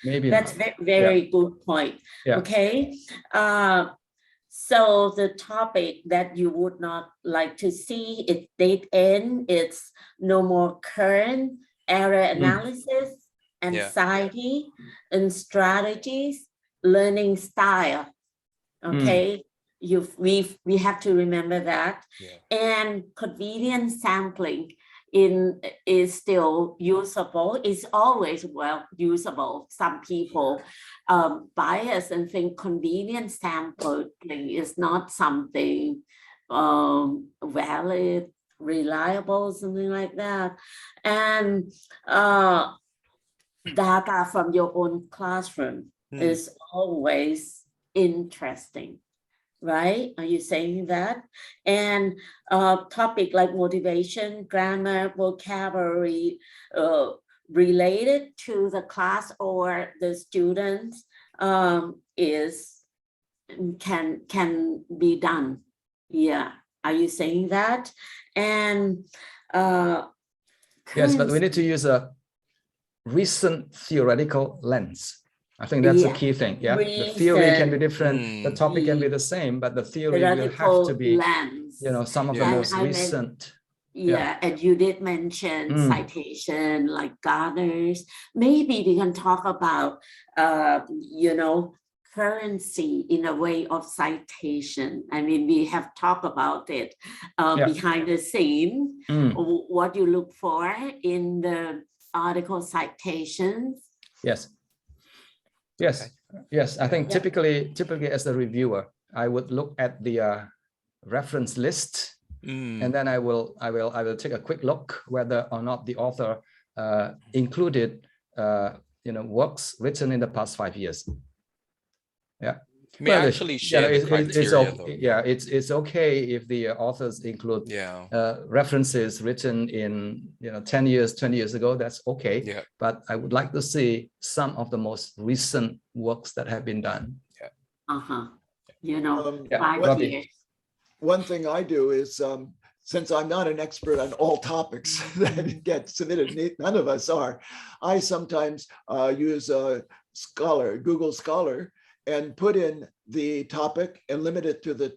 Maybe that's not. very good point. Okay. So the topic that you would not like to see it date end, it's no more current error analysis, anxiety, and strategies, learning style. Okay. We have to remember that. And convenience sampling is still usable. It's always well usable. Some people bias and think convenience sampling is not something valid, reliable, something like that. And data from your own classroom is always interesting. Right? Are you saying that? And topic like motivation, grammar, vocabulary related to the class or the students can be done. Yeah. Are you saying that? And yes, but we need to use a recent theoretical lens. I think that's the key thing. Yeah, the theory can be different, the topic can be the same, but the theory will have to be, some of the most recent. And you did mention citation like Gardner's. Maybe we can talk about, currency in a way of citation. I mean, we have talked about it behind the scene, what you look for in the article citations. Yes. I think typically as a reviewer, I would look at the reference list, and then I will take a quick look whether or not the author included works written in the past 5 years. May I actually share the criteria, it's okay if the authors include references written in 10 years, 20 years ago. That's okay. But I would like to see some of the most recent works that have been done. 5 years. One thing I do is, since I'm not an expert on all topics that get submitted, none of us are, I sometimes use Google Scholar, and put in the topic and limit it to the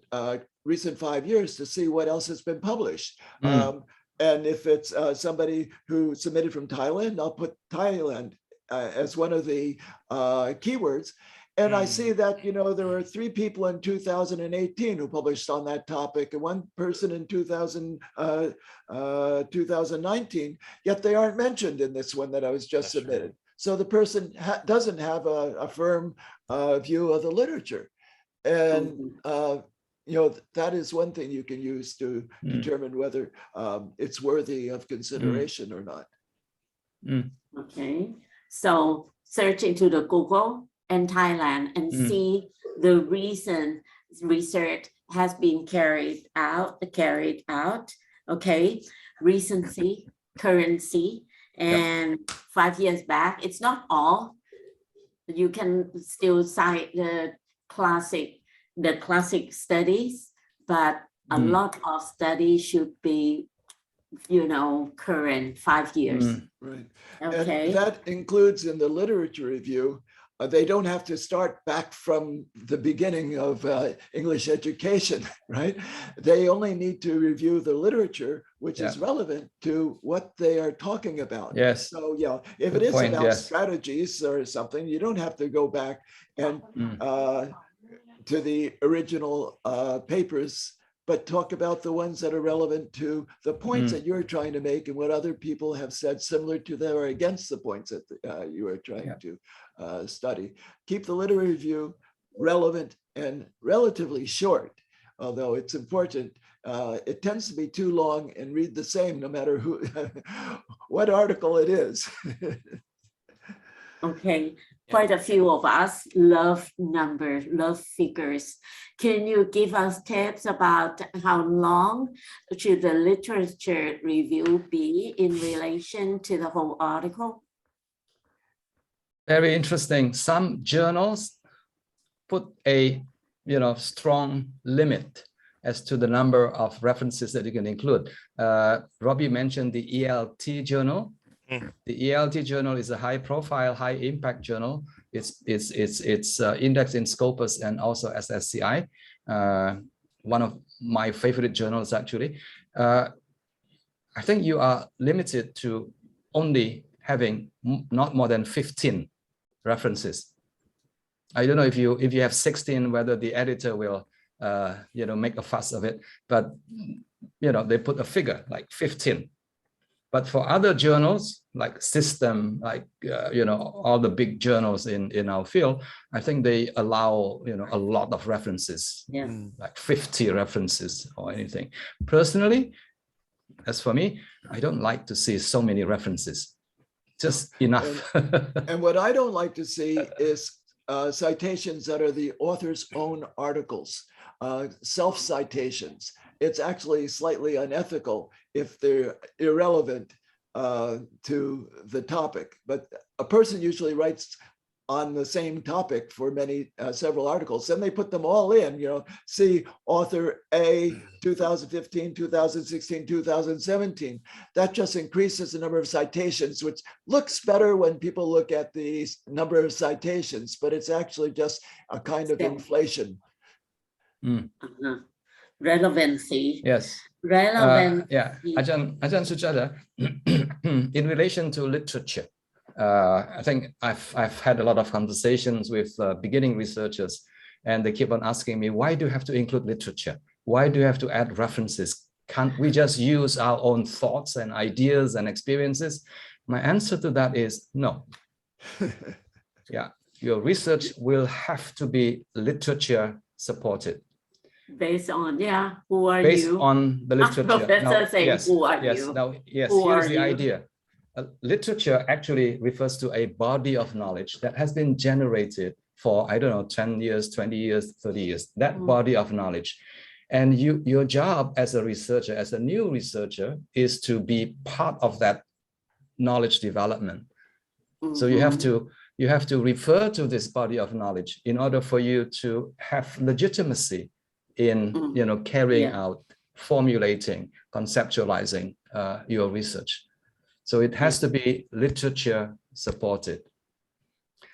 recent 5 years to see what else has been published. And if it's somebody who submitted from Thailand, I'll put Thailand as one of the keywords. And I see that, there were 3 people in 2018 who published on that topic and 1 person in 2019, yet they aren't mentioned in this one that I was just submitted. So the person doesn't have a firm view of the literature. And that is one thing you can use to determine whether it's worthy of consideration or not. Okay, so search into the Google and Thailand and see the recent research has been carried out. Okay, recency, currency, and 5 years back. It's not all. You can still cite the classic studies, but a lot of studies should be, current 5 years. Right. Okay. And that includes in the literature review. They don't have to start back from the beginning of English education, right? They only need to review the literature, which is relevant to what they are talking about. Yes. So, if it is about strategies or something, you don't have to go back and to the original papers, but talk about the ones that are relevant to the points that you're trying to make and what other people have said similar to them or against the points that you are trying to study. Keep the literature review relevant and relatively short, although it's important. It tends to be too long and read the same no matter who, what article it is. Okay, quite a few of us love numbers, love figures. Can you give us tips about how long should the literature review be in relation to the whole article? Very interesting. Some journals put a strong limit as to the number of references that you can include. Robbie mentioned the ELT journal. The ELT journal is a high-profile, high-impact journal. It's indexed in Scopus and also SSCI. One of my favorite journals, actually. I think you are limited to only having not more than 15 references. I don't know if you have 16, whether the editor will make a fuss of it, but they put a figure like 15. But for other journals like System, like all the big journals in our field, I think they allow a lot of references, like 50 references or anything. Personally, as for me, I don't like to see so many references. Just enough. And what I don't like to see is citations that are the author's own articles, self-citations. It's actually slightly unethical if they're irrelevant to the topic. But a person usually writes on the same topic for several articles. Then they put them all in, see author A, 2015, 2016, 2017. That just increases the number of citations, which looks better when people look at the number of citations, but it's actually just a kind of inflation. Relevancy. Yes. Relevancy. Ajahn Suchada, in relation to literature, I think I've had a lot of conversations with beginning researchers, and they keep on asking me, why do you have to include literature? Why do you have to add references? Can't we just use our own thoughts and ideas and experiences? My answer to that is no. Your research will have to be literature supported. Based on, who are based you? Based on the literature. Who are you? Now, here's the idea. Literature actually refers to a body of knowledge that has been generated for, 10 years, 20 years, 30 years, that body of knowledge. And your job as a researcher, as a new researcher, is to be part of that knowledge development. So you have to refer to this body of knowledge in order for you to have legitimacy in carrying out, formulating, conceptualizing your research. So it has to be literature supported.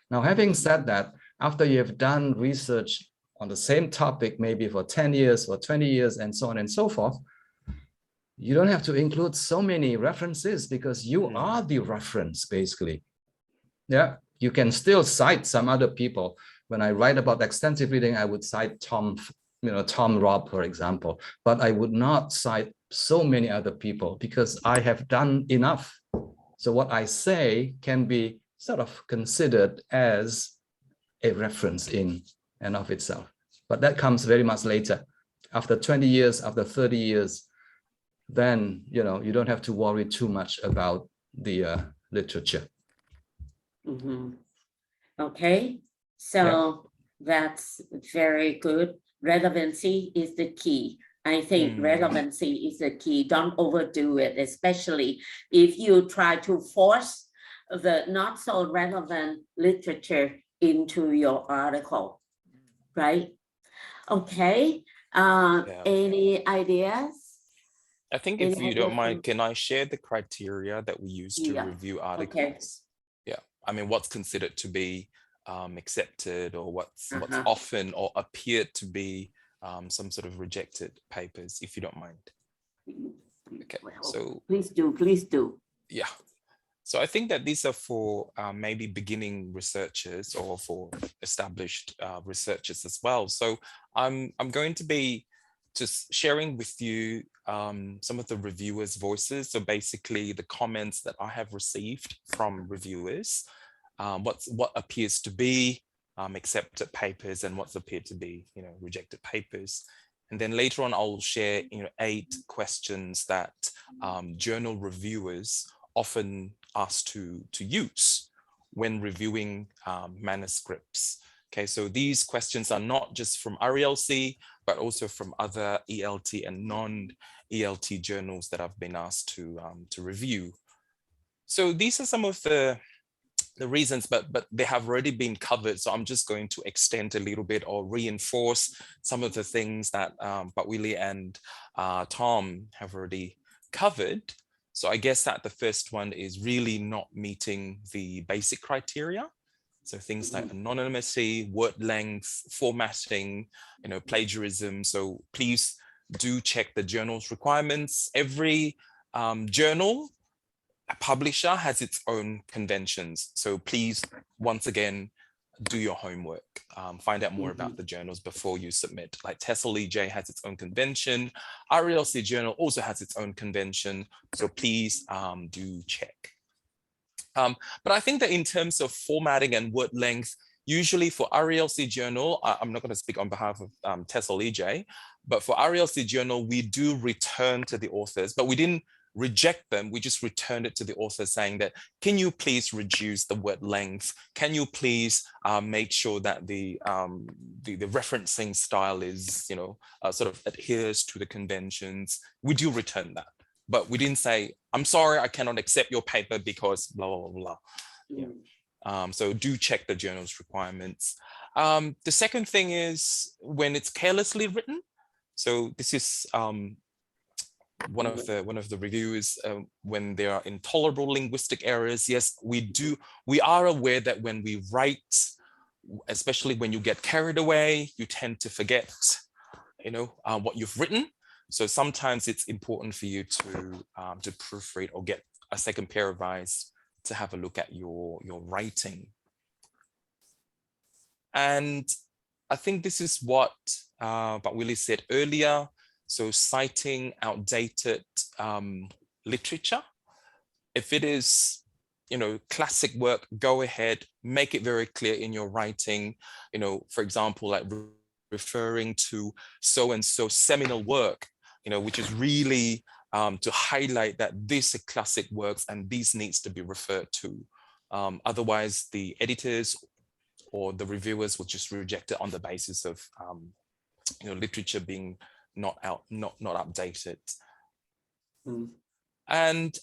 Now, having said that, after you have done research on the same topic, maybe for 10 years, for 20 years, and so on and so forth, you don't have to include so many references because you are the reference, basically. You can still cite some other people. When I write about extensive reading, I would cite Tom Robb, for example, but I would not cite so many other people because I have done enough. So what I say can be sort of considered as a reference in and of itself, but that comes very much later. after 20 years, after 30 years, then, you know, you don't have to worry too much about the literature. Okay, so that's very good. Relevancy is the key. I think relevancy is the key. Don't overdo it, especially if you try to force the not so relevant literature into your article, right? Okay, any ideas? I think if you don't mind, can I share the criteria that we use to review articles? Yeah, I mean, what's considered to be accepted, or what's often or appeared to be some sort of rejected papers, if you don't mind. Okay, well, so please do. Yeah, so I think that these are for maybe beginning researchers or for established researchers as well. So I'm going to be just sharing with you some of the reviewers' voices. So basically the comments that I have received from reviewers, what appears to be accepted papers and what's appeared to be, you know, rejected papers. And then later on, I'll share, you know, 8 questions that journal reviewers often ask to use when reviewing manuscripts. Okay, so these questions are not just from RELC, but also from other ELT and non-ELT journals that I've been asked to review. So these are some of the reasons, but they have already been covered. So I'm just going to extend a little bit or reinforce some of the things that but Willy and Tom have already covered. So I guess that the first one is really not meeting the basic criteria. So things like anonymity, word length, formatting, you know, plagiarism. So please do check the journal's requirements. Every journal, a publisher has its own conventions. So please, once again, do your homework. Find out more about the journals before you submit. Like TESOL-EJ has its own convention. RELC journal also has its own convention. So please do check. But I think that in terms of formatting and word length, usually for RELC journal, I'm not going to speak on behalf of TESOL-EJ, but for RELC journal, we do return to the authors, but we didn't reject them. We just returned it to the author saying that, can you please reduce the word length? Can you please make sure that the referencing style is, you know, sort of adheres to the conventions? We do return that. But we didn't say, I'm sorry, I cannot accept your paper because blah, blah, blah, blah. Yeah. So do check the journal's requirements. The second thing is when it's carelessly written. So this is one of the reviews when there are intolerable linguistic errors. Yes, we are aware that when we write, especially when you get carried away, you tend to forget, you know, what you've written. So sometimes it's important for you to proofread or get a second pair of eyes to have a look at your writing. And I think this is what Willy said earlier. So citing outdated literature. If it is, you know, classic work, go ahead, make it very clear in your writing. You know, for example, like referring to so-and-so seminal work, you know, which is really to highlight that these are classic works and these needs to be referred to. Otherwise, the editors or the reviewers will just reject it on the basis of, you know, literature being not updated. And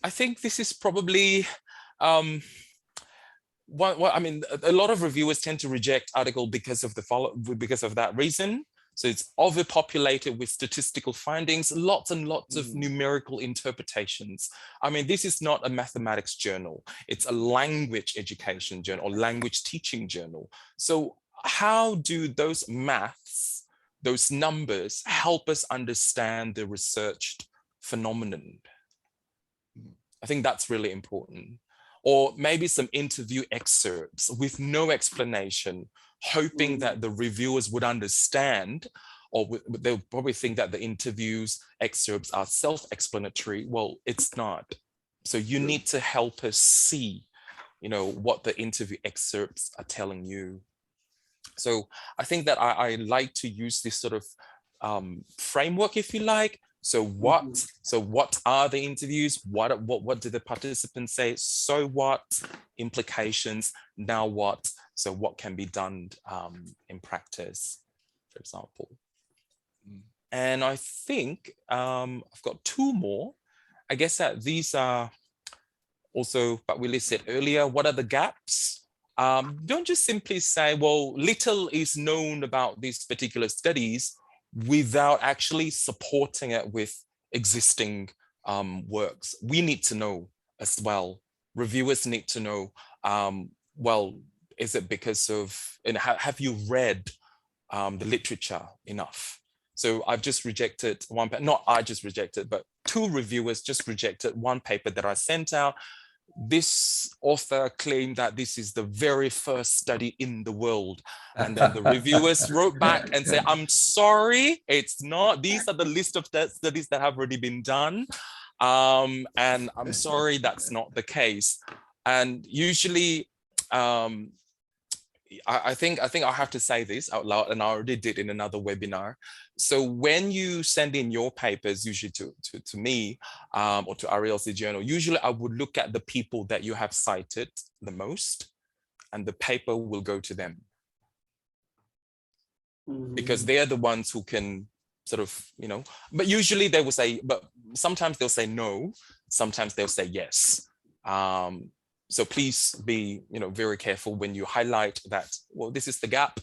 I think this is probably what I mean, a lot of reviewers tend to reject article because of that reason. So it's overpopulated with statistical findings, lots and lots of numerical interpretations. I mean, this is not a mathematics journal. It's a language education journal or language teaching journal. So how do those maths, those numbers help us understand the researched phenomenon? I think that's really important. Or maybe some interview excerpts with no explanation, hoping that the reviewers would understand, or they'll probably think that the interviews excerpts are self-explanatory. Well, it's not. So you need to help us see, you know, what the interview excerpts are telling you. So I think that I like to use this sort of framework, if you like. So what are the interviews? What did the participants say? So what? Implications, now what? So what can be done in practice, for example. And I think I've got two more. I guess that these are also, but Willy said earlier, what are the gaps? Don't just simply say, well, little is known about these particular studies without actually supporting it with existing works. We need to know as well. Reviewers need to know, well, is it because of, and have you read the literature enough? So I've just rejected one, not I just rejected, but two reviewers just rejected one paper that I sent out. This author claimed that this is the very first study in the world. And then the reviewers wrote back and said, I'm sorry, it's not. These are the list of studies that have already been done. And I'm sorry, that's not the case. And usually, I think I have to say this out loud, and I already did in another webinar. So when you send in your papers, usually to me or to RLC Journal, usually I would look at the people that you have cited the most, and the paper will go to them. Because they're the ones who can sort of, you know, but usually they will say, but sometimes they'll say no, sometimes they'll say yes. So please be, you know, very careful when you highlight that, well, this is the gap.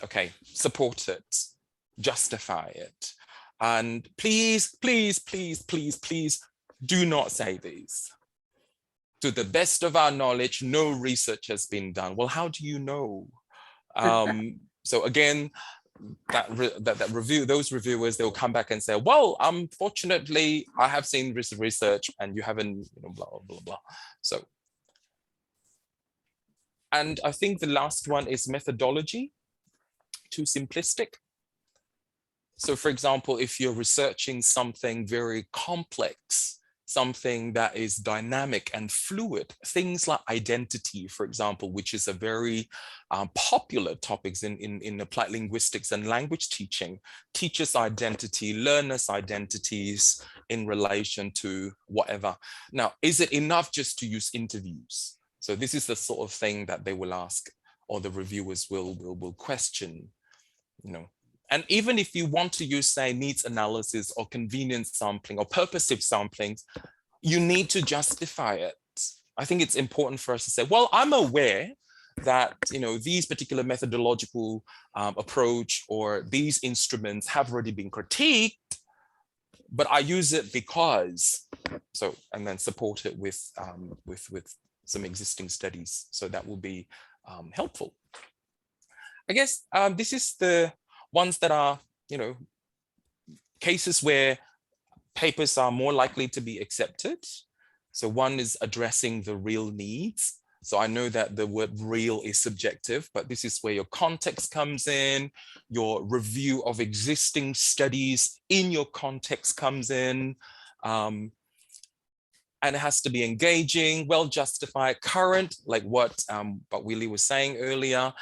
Okay, support it, justify it. And please, please, please, please, please do not say these. To the best of our knowledge, no research has been done. Well, how do you know? So again, those reviewers, they'll come back and say, well, unfortunately, I have seen this research and you haven't, you know, blah, blah, blah. So, and I think the last one is methodology, too simplistic. So for example, if you're researching something very complex, something that is dynamic and fluid, things like identity, for example, which is a very popular topic in applied linguistics and language teaching, teachers' identity, learners' identities in relation to whatever. Now, is it enough just to use interviews? So this is the sort of thing that they will ask, or the reviewers will question, you know. And even if you want to use, say, needs analysis or convenience sampling or purposive samplings, you need to justify it. I think it's important for us to say, well, I'm aware that, you know, these particular methodological approach or these instruments have already been critiqued, but I use it because, so, and then support it with some existing studies. So that will be helpful. I guess this is the ones that are, you know, cases where papers are more likely to be accepted. So one is addressing the real needs. So I know that the word real is subjective, but this is where your context comes in, your review of existing studies in your context comes in, and it has to be engaging, well justified, current, like what Willy was saying earlier,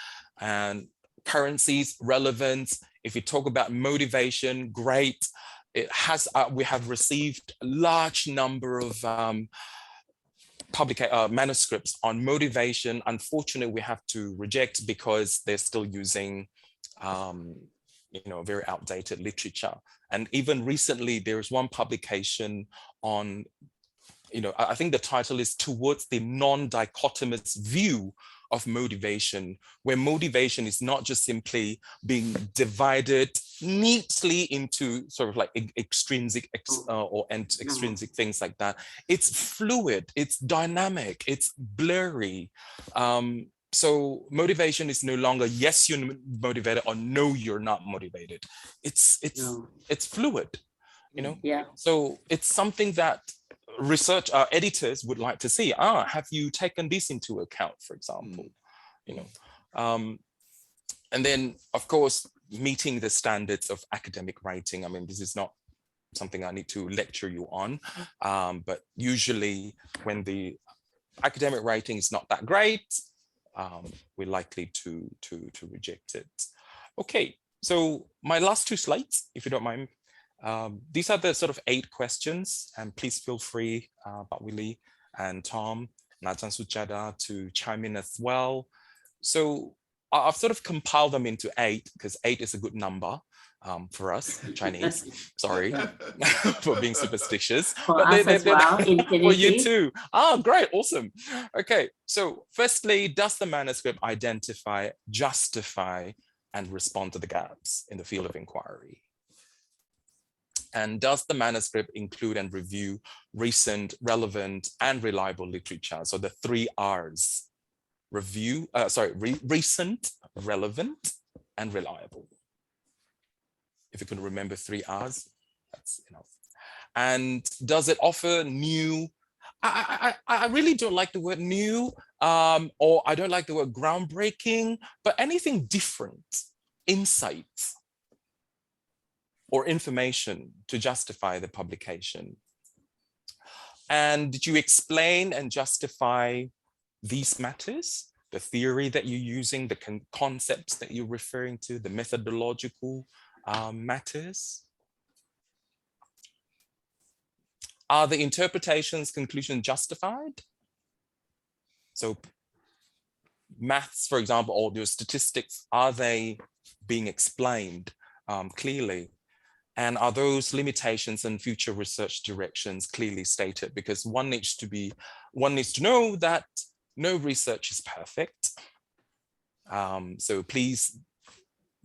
and currencies, relevance. If you talk about motivation, great. It has, we have received a large number of manuscripts on motivation. Unfortunately, we have to reject because they're still using, you know, very outdated literature. And even recently, there is one publication on, you know, I think the title is Towards the Non-Dichotomous View of Motivation, where motivation is not just simply being divided neatly into sort of like extrinsic or extrinsic things like that. It's fluid, it's dynamic, it's blurry. So motivation is no longer yes, you're motivated, or no, you're not motivated. It's fluid, you know. Yeah. So it's something that research editors would like to see. Have you taken this into account, for example? You know, and then of course meeting the standards of academic writing. I mean, this is not something I need to lecture you on, but usually when the academic writing is not that great, we're likely to reject it. Okay, So my last 2 slides, if you don't mind, these are the sort of 8 questions, and please feel free, Willy and Tom, Nathan Suchada, to chime in as well. So I've sort of compiled them into 8 because 8 is a good number for us Chinese. Sorry for being superstitious. For us as well, for you too. Oh, great, awesome. Okay, so firstly, does the manuscript identify, justify, and respond to the gaps in the field of inquiry? And does the manuscript include and review recent, relevant, and reliable literature? So the 3 R's: recent, relevant, and reliable. If you can remember 3 R's, that's enough. And does it offer new, I really don't like the word new, or I don't like the word groundbreaking, but anything different, insights, or information to justify the publication. And did you explain and justify these matters, the theory that you're using, the concepts that you're referring to, the methodological matters? Are the interpretations, conclusions justified? So maths, for example, or your statistics, are they being explained clearly? And are those limitations and future research directions clearly stated? Because one needs to know that no research is perfect. So please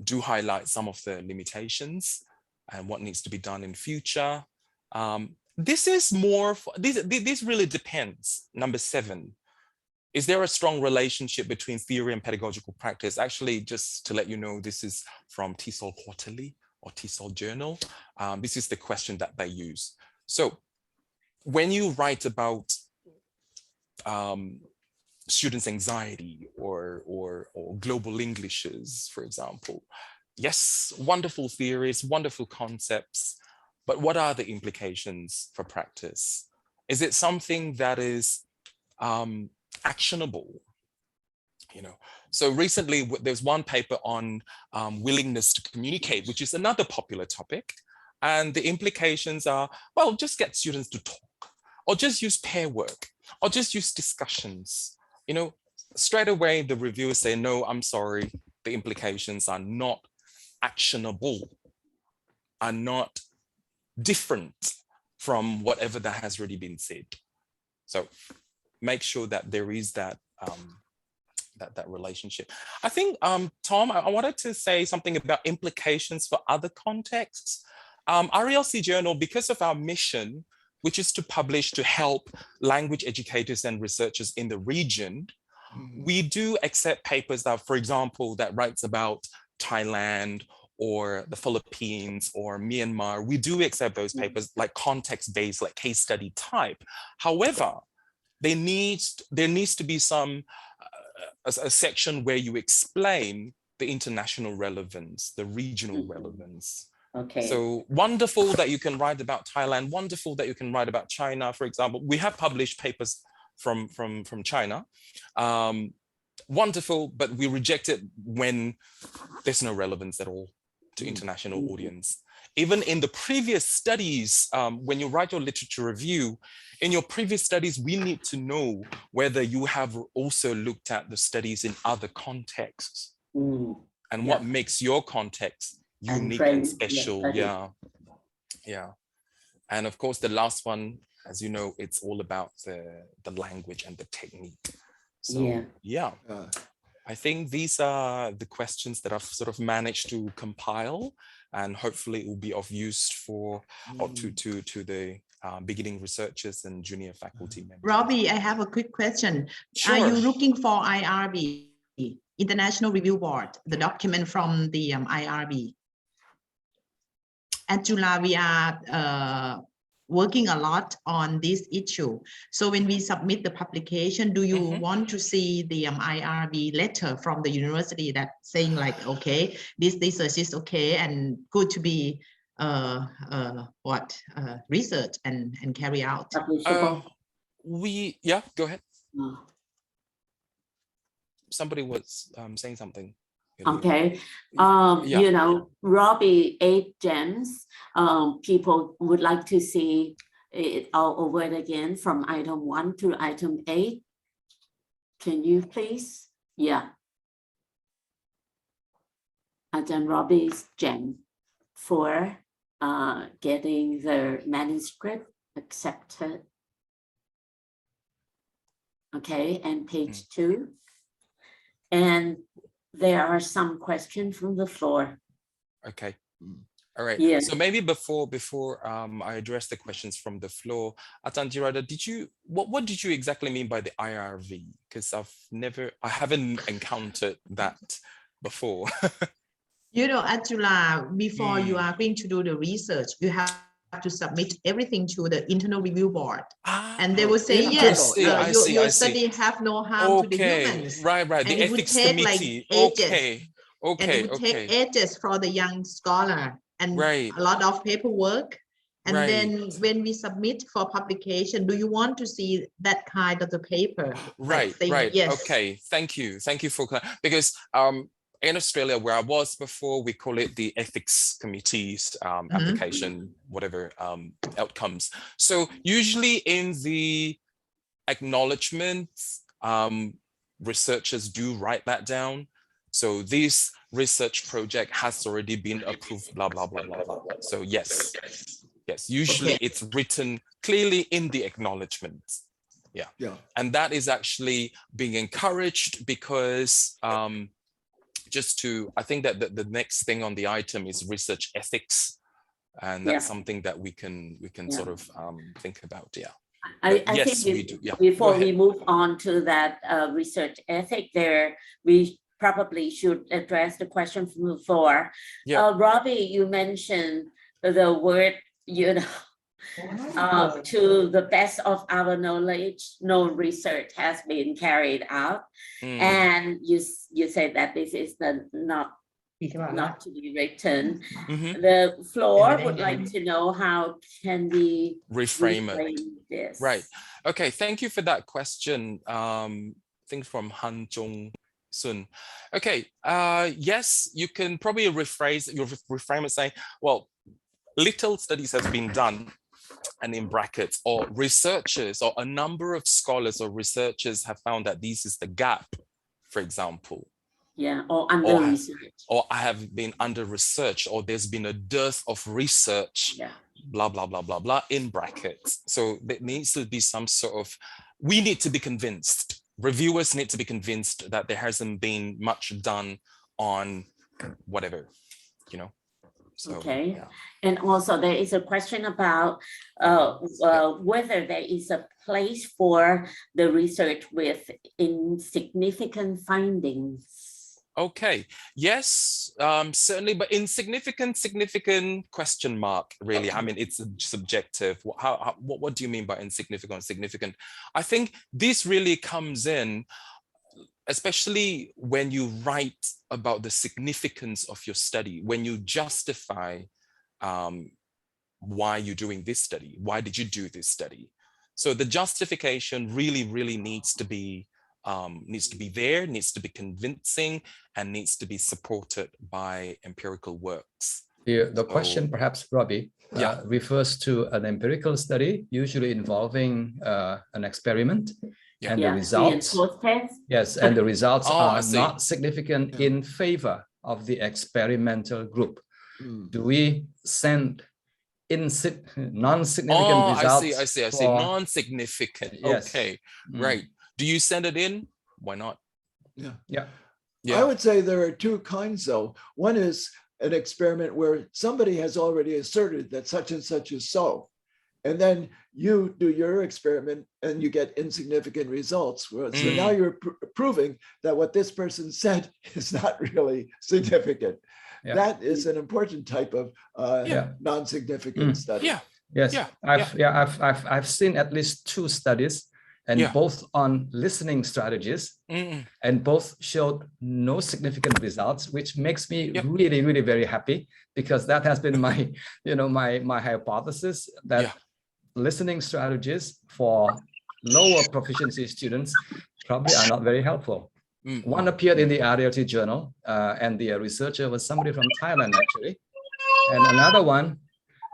do highlight some of the limitations and what needs to be done in future. This is more, this really depends. Number 7, is there a strong relationship between theory and pedagogical practice? Actually, just to let you know, this is from TESOL Quarterly or TESOL Journal. This is the question that they use. So when you write about students' anxiety or global Englishes, for example, yes, wonderful theories, wonderful concepts, but what are the implications for practice? Is it something that is actionable? You know, so recently there's one paper on willingness to communicate, which is another popular topic. And the implications are, well, just get students to talk, or just use pair work, or just use discussions. You know, straight away the reviewers say, no, I'm sorry, the implications are not actionable, are not different from whatever that has already been said. So make sure that there is that that relationship. I think, Tom, I wanted to say something about implications for other contexts. RELC Journal, because of our mission, which is to publish to help language educators and researchers in the region, we do accept papers that, for example, that writes about Thailand or the Philippines or Myanmar. We do accept those papers like context-based, like case study type. However, there needs to be some a section where you explain the international relevance, the regional relevance. Okay. So wonderful that you can write about Thailand, wonderful that you can write about China, for example. We have published papers from China. Wonderful, but we reject it when there's no relevance at all to international audience. Even in the previous studies, when you write your literature review, in your previous studies, we need to know whether you have also looked at the studies in other contexts and what makes your context unique and special. Yeah. And of course, the last one, as you know, it's all about the language and the technique. So yeah. I think these are the questions that I've sort of managed to compile, and hopefully it will be of use for to the beginning researchers and junior faculty members. Robbie, I have a quick question. Sure. Are you looking for IRB, International Review Board, the document from the IRB? At Chula, we are working a lot on this issue. So when we submit the publication, do you want to see the IRB letter from the university that saying like, okay, this research is okay and good to be research and carry out? Go ahead. Somebody was saying something. Okay. You know, Robbie 8 gems. People would like to see it all over again from item 1 to item 8. Can you please? Yeah. Ajahn Robbie's gem for getting the manuscript accepted. Okay, and page 2. And there are some questions from the floor. Okay. All right. Yeah. So maybe before I address the questions from the floor, Ajahn Jirada, what did you exactly mean by the IRV? Because I haven't encountered that before. You know, at Chula, before you are going to do the research, you have to submit everything to the internal review board. And they will say, yes, your study have no harm to the humans. Right. And The it would ethics take committee. like ages. Okay. And it would take ages for the young scholar and a lot of paperwork. And then when we submit for publication, do you want to see that kind of the paper? Right. Yes. Okay. Thank you for because in Australia, where I was before, we call it the ethics committee's application, whatever outcomes. So usually in the acknowledgements, researchers do write that down. So this research project has already been approved, blah, blah, blah, blah, blah. So yes, usually it's written clearly in the acknowledgements. Yeah. And that is actually being encouraged because I think that the next thing on the item is research ethics, and that's something that we can sort of think about. Yeah. I think we do. Before we move on to that research ethic, we probably should address the question from the floor. Robbie, you mentioned the word, to the best of our knowledge, no research has been carried out. And you said that this is not to be written. The floor would like to know how can we reframe this? Right. Okay. Thank you for that question. I think from Han Jong Sun. Okay. Yes, you can probably reframe it saying, well, little studies has been done, and in brackets, or researchers or a number of scholars or researchers have found that this is the gap, for example. Yeah, or under research. Or I have been under research, or there's been a dearth of research, blah, blah, blah, blah, blah, in brackets. So there needs to be some sort of, we need to be convinced, reviewers need to be convinced that there hasn't been much done on whatever, So, okay. And also there is a question about whether there is a place for the research with insignificant findings. Okay. Yes, certainly, but significant question mark, really. I mean, it's subjective. What do you mean by insignificant, significant? I think this really comes in, especially when you write about the significance of your study, when you justify why you're doing this study, why did you do this study? So the justification really needs to be there, needs to be convincing, and needs to be supported by empirical works. The question, perhaps, Robbie, refers to an empirical study, usually involving an experiment. And the results, and the results are not significant in favor of the experimental group. Do we send non-significant results? I see. Non-significant. Yes. Okay, right. Do you send it in? Why not? Yeah. I would say there are two kinds, though. One is an experiment where somebody has already asserted that such and such is so. And then you do your experiment and you get insignificant results. So now you're proving that what this person said is not really significant. That is an important type of non-significant study. I've seen at least 2 studies, and both on listening strategies, and both showed no significant results, which makes me really very happy, because that has been my my hypothesis that listening strategies for lower proficiency students probably are not very helpful. One appeared in the RLT journal, and the researcher was somebody from Thailand, actually. And another one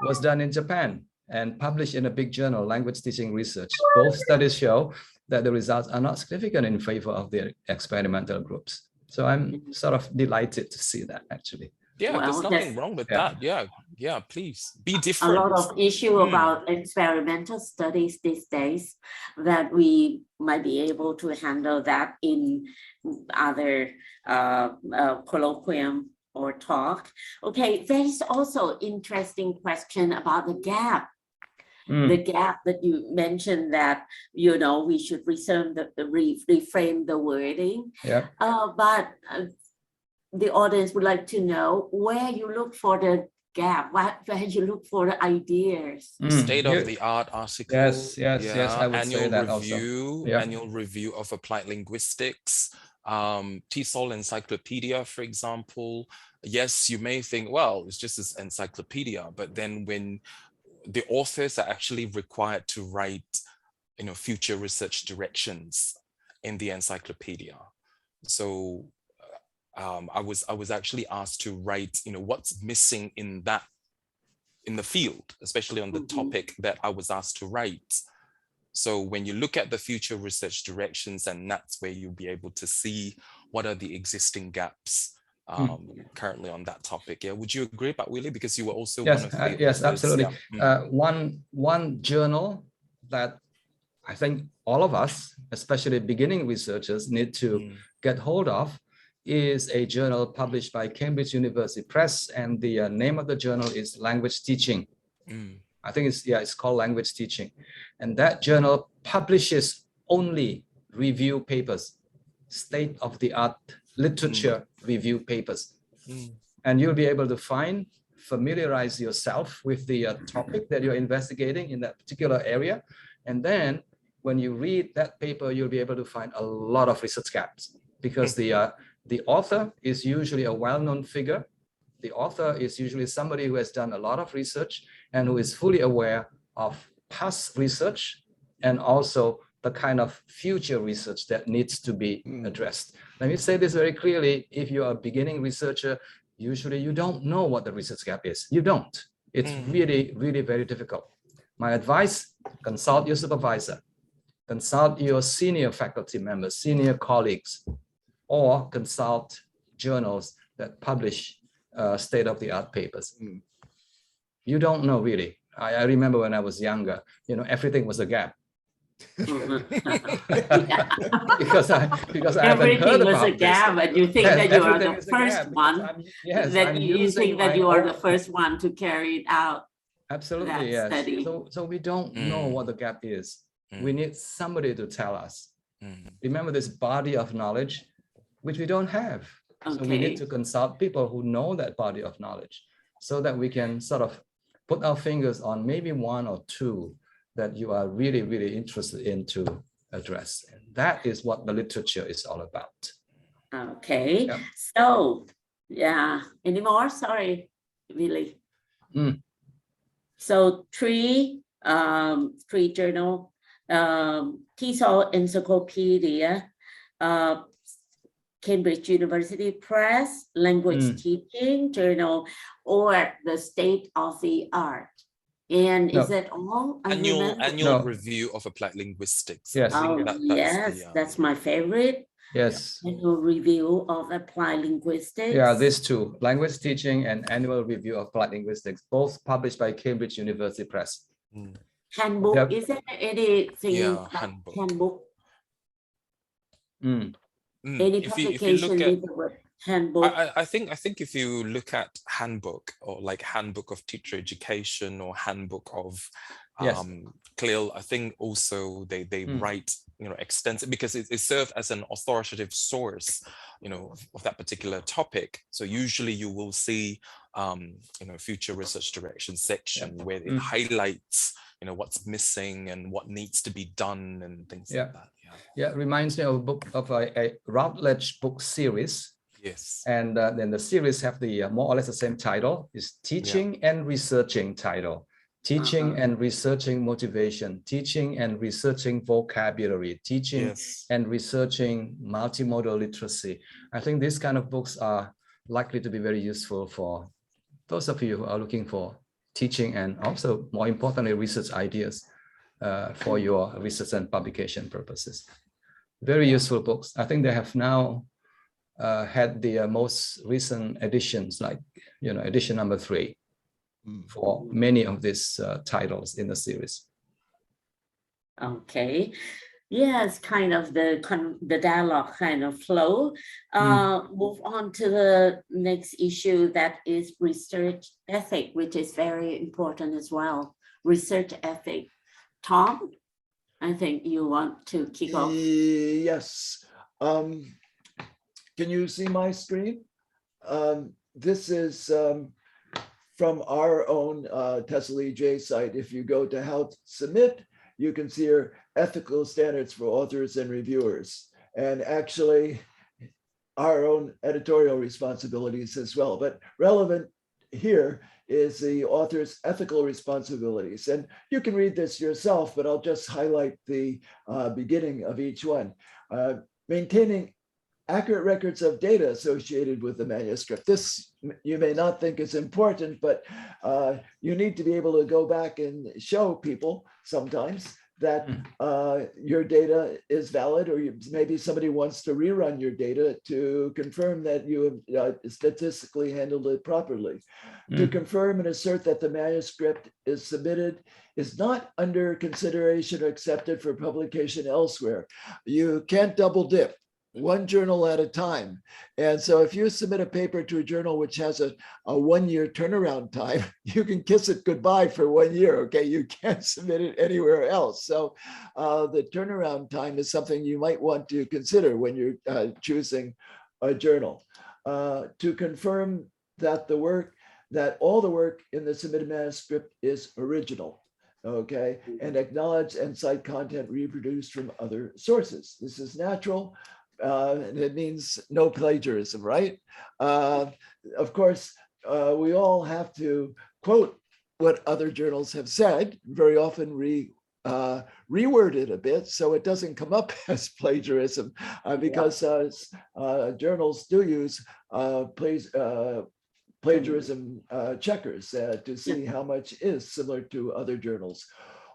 was done in Japan and published in a big journal, Language Teaching Research. Both studies show that the results are not significant in favor of the experimental groups. So I'm sort of delighted to see that, actually. Yeah, well, there's nothing wrong with that. Yeah, please be different. A lot of issue about experimental studies these days that we might be able to handle that in other colloquium or talk. Okay, there is also interesting question about the gap. The gap that you mentioned that, you know, we should reframe the wording. Yeah. But the audience would like to know where you look for the gap, where you look for the ideas. State of the art article. Yes, I would say that also. Annual review of applied linguistics. TESOL encyclopedia, for example. Yes, you may think, well, it's just this encyclopedia, but then when the authors are actually required to write, you know, future research directions in the encyclopedia. So I was actually asked to write, you know, what's missing in the field, especially on the topic that I was asked to write. So when you look at the future research directions, and that's where you'll be able to see what are the existing gaps currently on that topic. Yeah, would you agree about Willy? Because you were also one of the yes, absolutely. Yeah. One journal that I think all of us, especially beginning researchers, need to get hold of is a journal published by Cambridge University Press, and the name of the journal is Language Teaching. I think it's called Language Teaching, and that journal publishes only review papers, state-of-the-art literature review papers, and you'll be able to familiarize yourself with the topic that you're investigating in that particular area, and then when you read that paper, you'll be able to find a lot of research gaps, because the author is usually a well-known figure. The author is usually somebody who has done a lot of research and who is fully aware of past research and also the kind of future research that needs to be addressed. Let me say this very clearly. If you're a beginning researcher, usually you don't know what the research gap is. You don't. It's really, really very difficult. My advice, consult your supervisor, consult your senior faculty members, senior colleagues, or consult journals that publish state-of-the-art papers. You don't know really. I remember when I was younger, you know, everything was a gap. because I haven't heard about was a gap, and you think that you are the first one. You think that you are the first one to carry it out. Absolutely, yes. Study. So we don't know what the gap is. We need somebody to tell us. Remember this body of knowledge, which we don't have. So we need to consult people who know that body of knowledge, so that we can sort of put our fingers on maybe one or two that you are really, really interested in to address. And that is what the literature is all about. Okay. Yeah. So, any more? Sorry, Willy. So three journal, TESOL encyclopedia, Cambridge University Press, Language Teaching Journal, or the State of the Art. And is that all? Annual review of applied linguistics. Yes. That's my favorite. Yes. Annual review of applied linguistics. Yeah, these two, Language Teaching and Annual Review of Applied Linguistics, both published by Cambridge University Press. Handbook, yep. Is there anything handbook? Any publication with the word handbook? I think if you look at handbook, or like handbook of teacher education or handbook of CLIL, I think also they write, you know, extensive, because it serves as an authoritative source, you know, of that particular topic. So usually you will see, you know, future research direction section where it highlights, you know, what's missing and what needs to be done and things like that. Yeah, it reminds me of a book, of a Routledge book series. Yes. And then the series have the more or less the same title, is Teaching and Researching title. teaching and researching motivation, teaching and researching vocabulary, teaching and researching multimodal literacy. I think these kind of books are likely to be very useful for those of you who are looking for teaching and also, more importantly, research ideas for your research and publication purposes. Very useful books. I think they have now had the most recent editions, like, edition number 3 for many of these titles in the series. Okay. Yes, kind of the dialogue kind of flow. Move on to the next issue, that is research ethic, which is very important as well. Research ethic. Tom, I think you want to kick off. Yes. Can you see my screen? This is from our own TESOL-EJ site. If you go to how to submit, you can see your ethical standards for authors and reviewers, and actually our own editorial responsibilities as well. But relevant here is the author's ethical responsibilities. And you can read this yourself, but I'll just highlight the beginning of each one. Maintaining accurate records of data associated with the manuscript. This you may not think is important, but you need to be able to go back and show people sometimes that your data is valid, or maybe somebody wants to rerun your data to confirm that you have statistically handled it properly. To confirm and assert that the manuscript is submitted is not under consideration or accepted for publication elsewhere. You can't double dip. One journal at a time. And so if you submit a paper to a journal which has a 1-year turnaround time, you can kiss it goodbye for 1 year, okay? You can't submit it anywhere else. So the turnaround time is something you might want to consider when you're choosing a journal. To confirm that all the work in the submitted manuscript is original, okay? And acknowledge and cite content reproduced from other sources. This is natural. And it means no plagiarism, right? Of course, we all have to quote what other journals have said, very often reword it a bit so it doesn't come up as plagiarism, because journals do use plagiarism checkers to see how much is similar to other journals.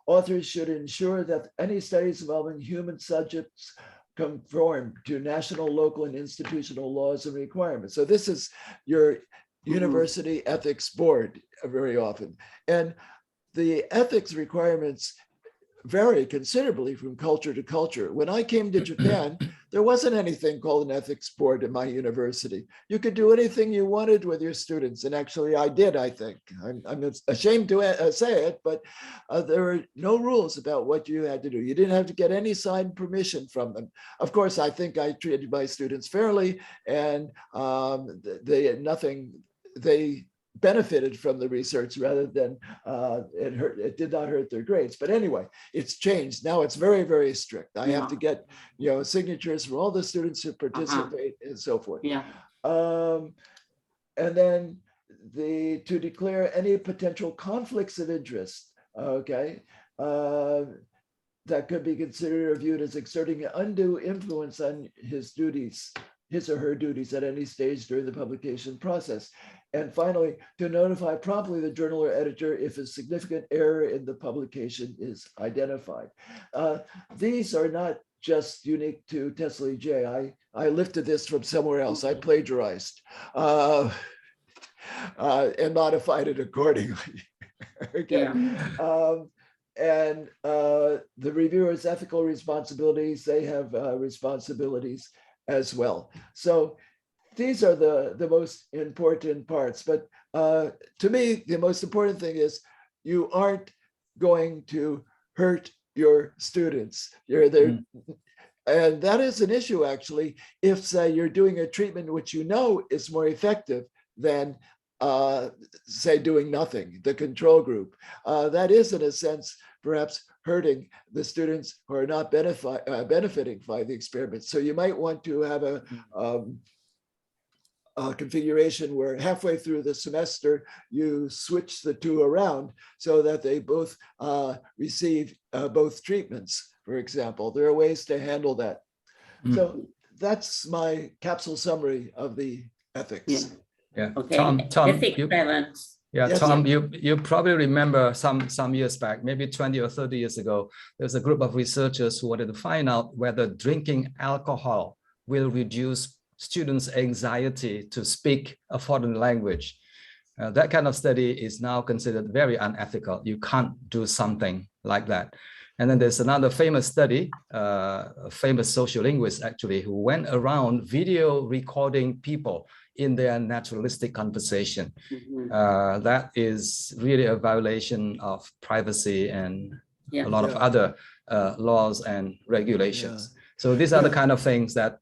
Authors should ensure that any studies involving human subjects conform to national, local, and institutional laws and requirements. So this is your university ethics board very often. And the ethics requirements vary considerably from culture to culture. When I came to Japan, there wasn't anything called an ethics board in my university. You could do anything you wanted with your students. And actually I did, I think. I'm ashamed to say it, but there were no rules about what you had to do. You didn't have to get any signed permission from them. Of course, I think I treated my students fairly, and they benefited from the research rather than it did not hurt their grades. But anyway, it's changed. Now it's very, very strict. I have to get signatures from all the students who participate and so forth. And then to declare any potential conflicts of interest, okay, that could be considered or viewed as exerting an undue influence on his or her duties at any stage during the publication process. And finally, to notify promptly the journal or editor if a significant error in the publication is identified. These are not just unique to TESOL-EJ. I lifted this from somewhere else. I plagiarized and modified it accordingly. Okay. And the reviewer's ethical responsibilities, they have responsibilities as well. So these are the most important parts. But to me, the most important thing is you aren't going to hurt your students. You're there. And that is an issue, actually, if, say, you're doing a treatment which you know is more effective than, say, doing nothing, the control group. That is, in a sense, perhaps hurting the students who are not benefiting by the experiment. So you might want to have configuration where halfway through the semester, you switch the two around so that they both receive both treatments, for example. There are ways to handle that. So that's my capsule summary of the ethics. Yeah. Okay. Tom, Ethics balance. yeah, Yes. Tom, you probably remember some years back, maybe 20 or 30 years ago, there was a group of researchers who wanted to find out whether drinking alcohol will reduce students' anxiety to speak a foreign language. That kind of study is now considered very unethical. You can't do something like that. And then there's another famous study, a famous sociolinguist actually, who went around video recording people in their naturalistic conversation. That is really a violation of privacy and a lot of other laws and regulations. So these are the kind of things that,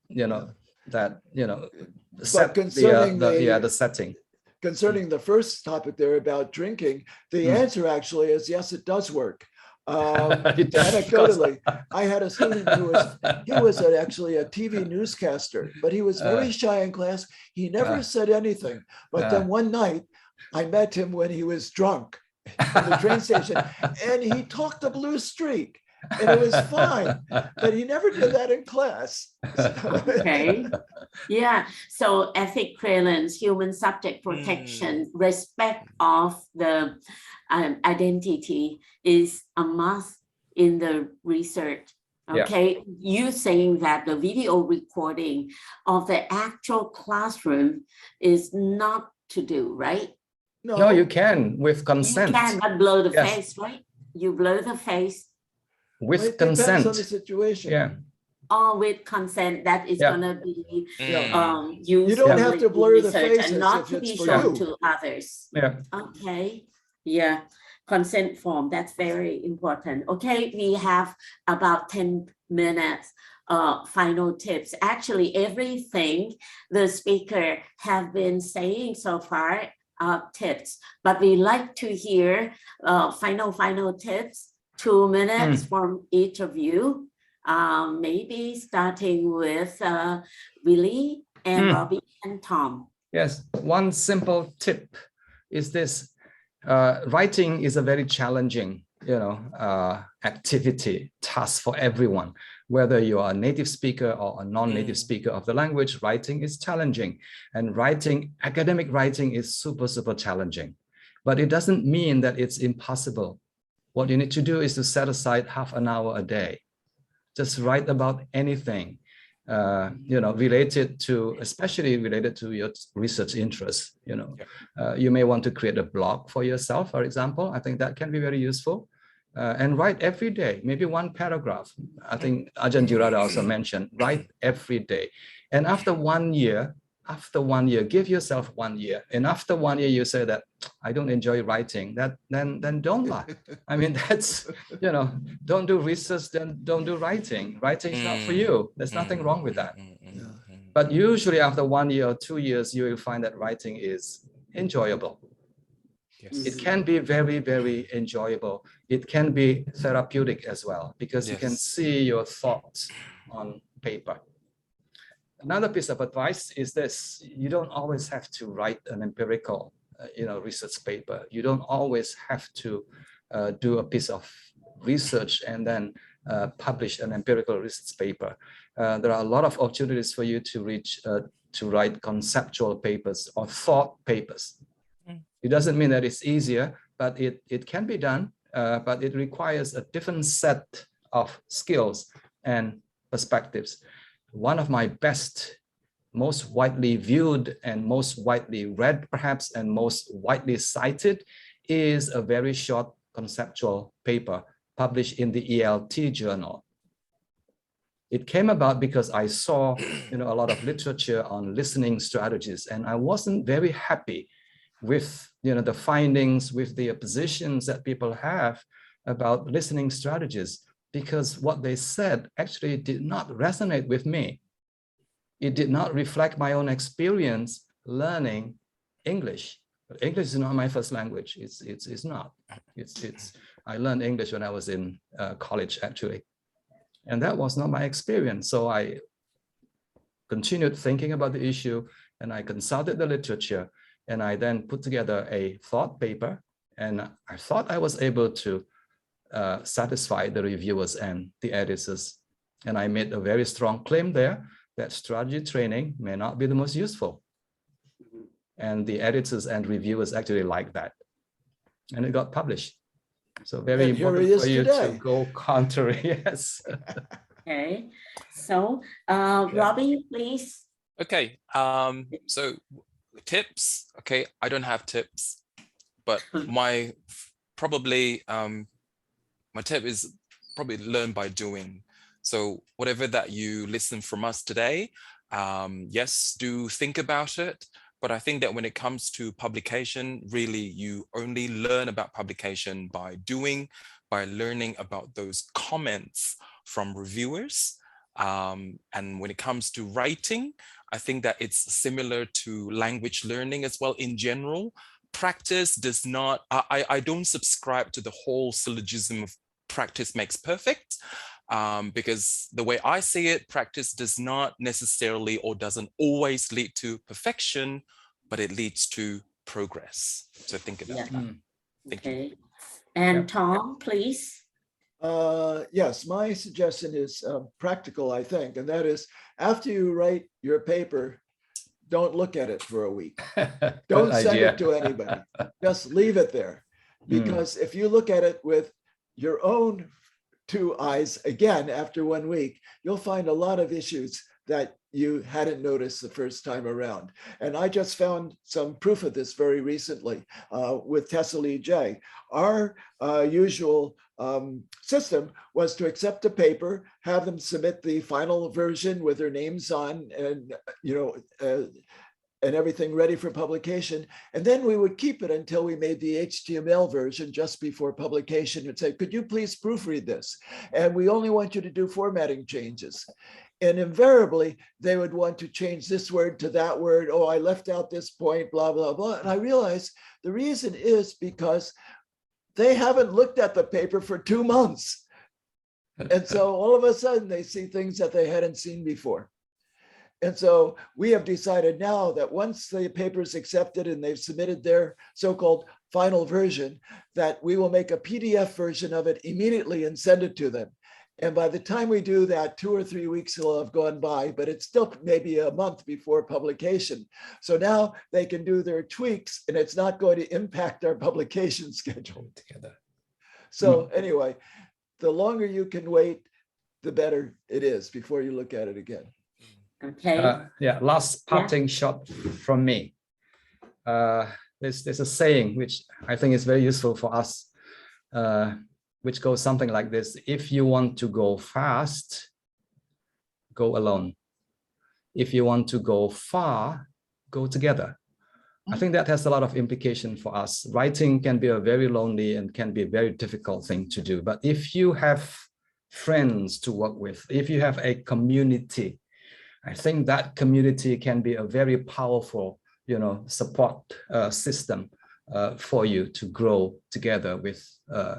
set the setting. Concerning the first topic there about drinking, the answer actually is yes, it does work. Anecdotally, I had a student who was actually a TV newscaster, but he was very shy in class. He never said anything. But then one night, I met him when he was drunk in the train station, and he talked a blue streak, and it was fine. But he never did that in class. Okay. Yeah. So ethic prevalence, human subject protection, respect of the identity is a must in the research. Okay. You saying that the video recording of the actual classroom is not to do, right? No, you can with consent. You can, but blow the face, right? You blow the face. With consent. Depends on the situation. Yeah. Or with consent, that is gonna be used. You don't have to blur the faces and not if to it's be for shown you. to others. Yeah. Okay. Yeah. Consent form, that's very important. Okay, we have about 10 minutes. Final tips. Actually, everything the speaker have been saying so far tips, but we like to hear final tips. 2 minutes from each of you. Maybe starting with Willy and Robbie and Tom. Yes, one simple tip is this. Writing is a very challenging, activity, task for everyone. Whether you are a native speaker or a non-native speaker of the language, writing is challenging. And academic writing is super, super challenging. But it doesn't mean that it's impossible. What you need to do is to set aside half an hour a day. Just write about anything, especially related to your research interests. You may want to create a blog for yourself, for example. I think that can be very useful. And write every day, maybe one paragraph. I think Ajahn Jurada also mentioned, write every day. And after 1 year, give yourself 1 year. And after 1 year, you say that I don't enjoy writing, then don't lie. I mean, that's, don't do research, then don't do writing. Writing is not for you. There's nothing wrong with that. But usually after 1 year or 2 years, you will find that writing is enjoyable. It can be very, very enjoyable. It can be therapeutic as well, because you can see your thoughts on paper. Another piece of advice is this: you don't always have to write an empirical, research paper. You don't always have to do a piece of research and then publish an empirical research paper. There are a lot of opportunities for you to write conceptual papers or thought papers. It doesn't mean that it's easier, but it can be done, but it requires a different set of skills and perspectives. One of my best, most widely viewed and most widely read, perhaps, and most widely cited is a very short conceptual paper published in the ELT journal. It came about because I saw a lot of literature on listening strategies, and I wasn't very happy with the findings, with the positions that people have about listening strategies, because what they said actually did not resonate with me. It did not reflect my own experience learning English. But English is not my first language. It's not. I learned English when I was in college, actually, and that was not my experience. So I continued thinking about the issue, and I consulted the literature, and I then put together a thought paper, and I thought I was able to satisfy the reviewers and the editors. And I made a very strong claim there that strategy training may not be the most useful. And the editors and reviewers actually like that. And it got published. So very important for you to go counter, yes. Okay, so Robbie, please. Okay, so tips, okay, I don't have tips, but my tip is probably learn by doing. So whatever that you listen from us today, yes, do think about it. But I think that when it comes to publication, really, you only learn about publication by doing, by learning about those comments from reviewers. And when it comes to writing, I think that it's similar to language learning as well in general. Practice does not, I don't subscribe to the whole syllogism of practice makes perfect. Because the way I see it, practice does not necessarily or doesn't always lead to perfection, but it leads to progress. So think about that. Thank you. And Tom, please. Yes, my suggestion is practical, I think, and that is after you write your paper, don't look at it for a week. Don't send it to anybody. Just leave it there. Because if you look at it with your own 2 eyes again after 1 week, you'll find a lot of issues that you hadn't noticed the first time around. And I just found some proof of this very recently with Tessa Lee J. Our usual system was to accept a paper, have them submit the final version with their names on, and and everything ready for publication. And then we would keep it until we made the HTML version just before publication and say, could you please proofread this? And we only want you to do formatting changes. And invariably, they would want to change this word to that word. Oh, I left out this point, blah, blah, blah. And I realized the reason is because they haven't looked at the paper for 2 months. And so all of a sudden they see things that they hadn't seen before. And so we have decided now that once the paper is accepted and they've submitted their so-called final version, that we will make a PDF version of it immediately and send it to them. And by the time we do that, 2 or 3 weeks will have gone by, but it's still maybe a month before publication. So now they can do their tweaks and it's not going to impact our publication schedule together. So anyway, the longer you can wait, the better it is before you look at it again. Okay. Last parting shot from me. There's a saying which I think is very useful for us, which goes something like this: if you want to go fast, go alone. If you want to go far, go together. I think that has a lot of implication for us. Writing can be a very lonely and can be a very difficult thing to do. But if you have friends to work with, if you have a community, I think that community can be a very powerful, support system for you to grow together with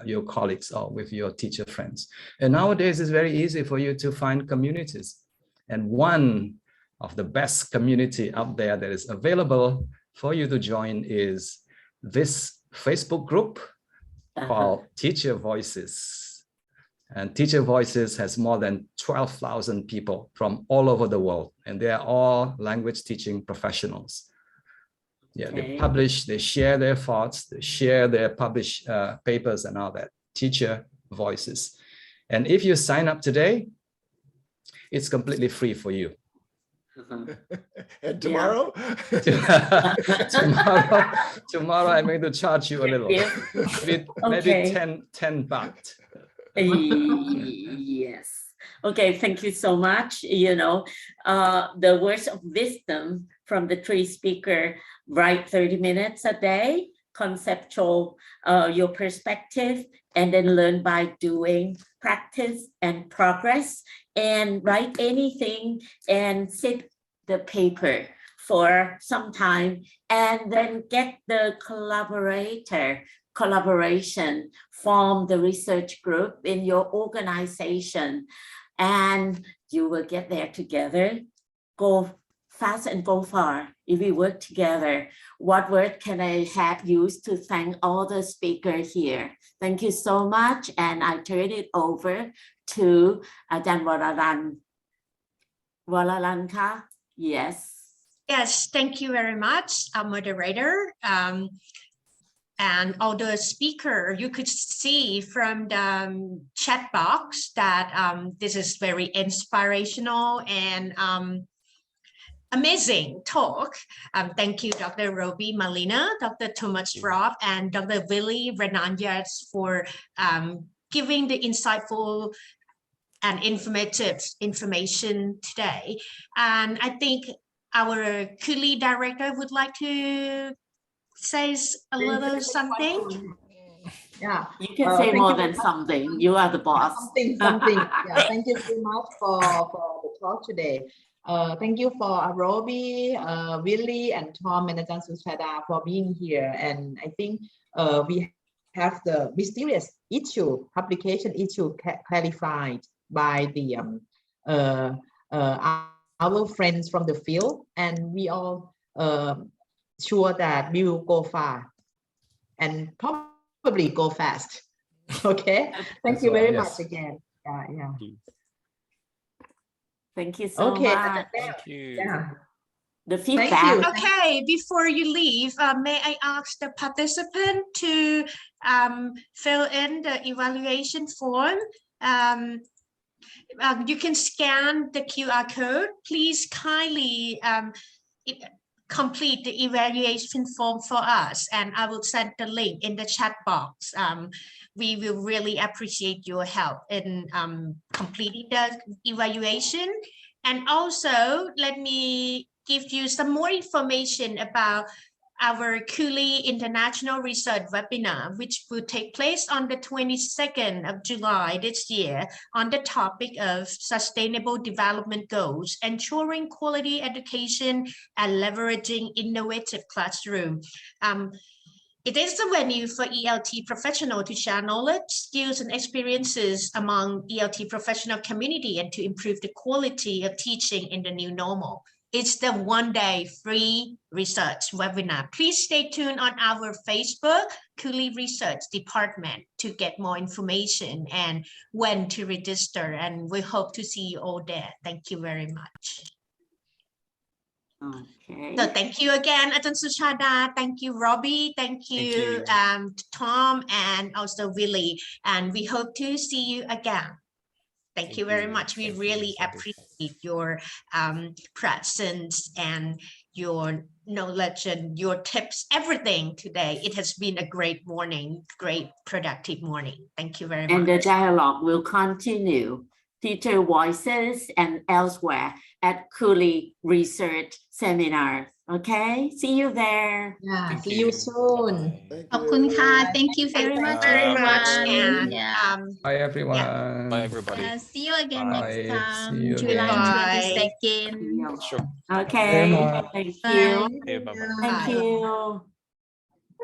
your colleagues or with your teacher friends. And nowadays it's very easy for you to find communities. And one of the best community out there that is available for you to join is this Facebook group called Teacher Voices. And Teacher Voices has more than 12,000 people from all over the world, and they are all language teaching professionals. Yeah, they publish, they share their thoughts, they share their published papers and all that. Teacher Voices. And if you sign up today, it's completely free for you. And tomorrow? tomorrow I'm going to charge you a little, maybe 10 baht. Yes. Okay, thank you so much. The words of wisdom from the 3 speakers: write 30 minutes a day, conceptual your perspective, and then learn by doing, practice and progress, and write anything and sit the paper for some time, and then get the collaboration, form the research group in your organization, and you will get there together go fast and go far if we work together. What word can I have used to thank all the speakers here? Thank you so much. And I turn it over to Ajahn Waralan. Waralan ka? Yes. Yes, thank you very much, moderator. And all the speaker, you could see from the chat box that this is very inspirational and amazing talk. Thank you, Dr. Roby, Marlina, Dr. Thomas Robb, and Dr. Willy Renandya for giving the insightful and informative information today. And I think our CULI director would like to say a little something. Yeah, you can say more than something. You are the boss. Something. Yeah, thank you so much for the talk today. Thank you for Roby, Willy, and Tom, and Ajahn Suchada for being here. And I think we have the mysterious issue, publication issue clarified by the our friends from the field, and we all sure that we will go far and probably go fast. Okay, thank you very much again. Yeah. Thank you so much. Thank you. Yeah. The feedback. Okay, before you leave, may I ask the participant to fill in the evaluation form? You can scan the QR code. Please kindly complete the evaluation form for us, and I will send the link in the chat box. We will really appreciate your help in completing the evaluation. And also, let me give you some more information about our CULI International Research Webinar, which will take place on the 22nd of July this year on the topic of Sustainable Development Goals, ensuring quality education and leveraging innovative classroom. It is a venue for ELT professionals to share knowledge, skills, and experiences among ELT professional community and to improve the quality of teaching in the new normal. It's the one-day free research webinar. Please stay tuned on our Facebook, CULI Research Department, to get more information and when to register. And we hope to see you all there. Thank you very much. Okay. So thank you again, Ajahn Suchada. Thank you, Robbie. Thank you, Tom, and also Willy. And we hope to see you again. Thank you very much. We really appreciate your presence and your knowledge and your tips, everything today. It has been a great morning, great productive morning. Thank you very much. And the dialogue will continue. Teacher voices and elsewhere at CULI Research Seminar. Okay, see you there. Yeah, see you soon. Thank you very much, everyone. And, Bye, everyone. Yeah. Bye, everybody. See you again next time, See you July again. 22nd. Sure. Okay, thank you. Okay, bye-bye. Thank you.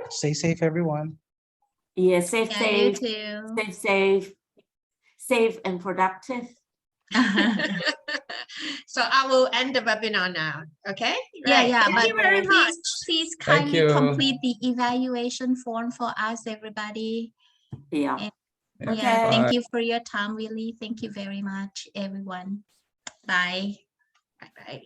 Stay safe, everyone. Yeah, safe, Yeah, you safe, too. safe and productive. So I will end the webinar now. Okay. Yeah, yeah. Thank But you very much. please Thank kindly you. complete the evaluation form for us, everybody. Yeah. Yeah. Okay. Thank you for your time, Willy. Thank you very much, everyone. Bye. Bye-bye.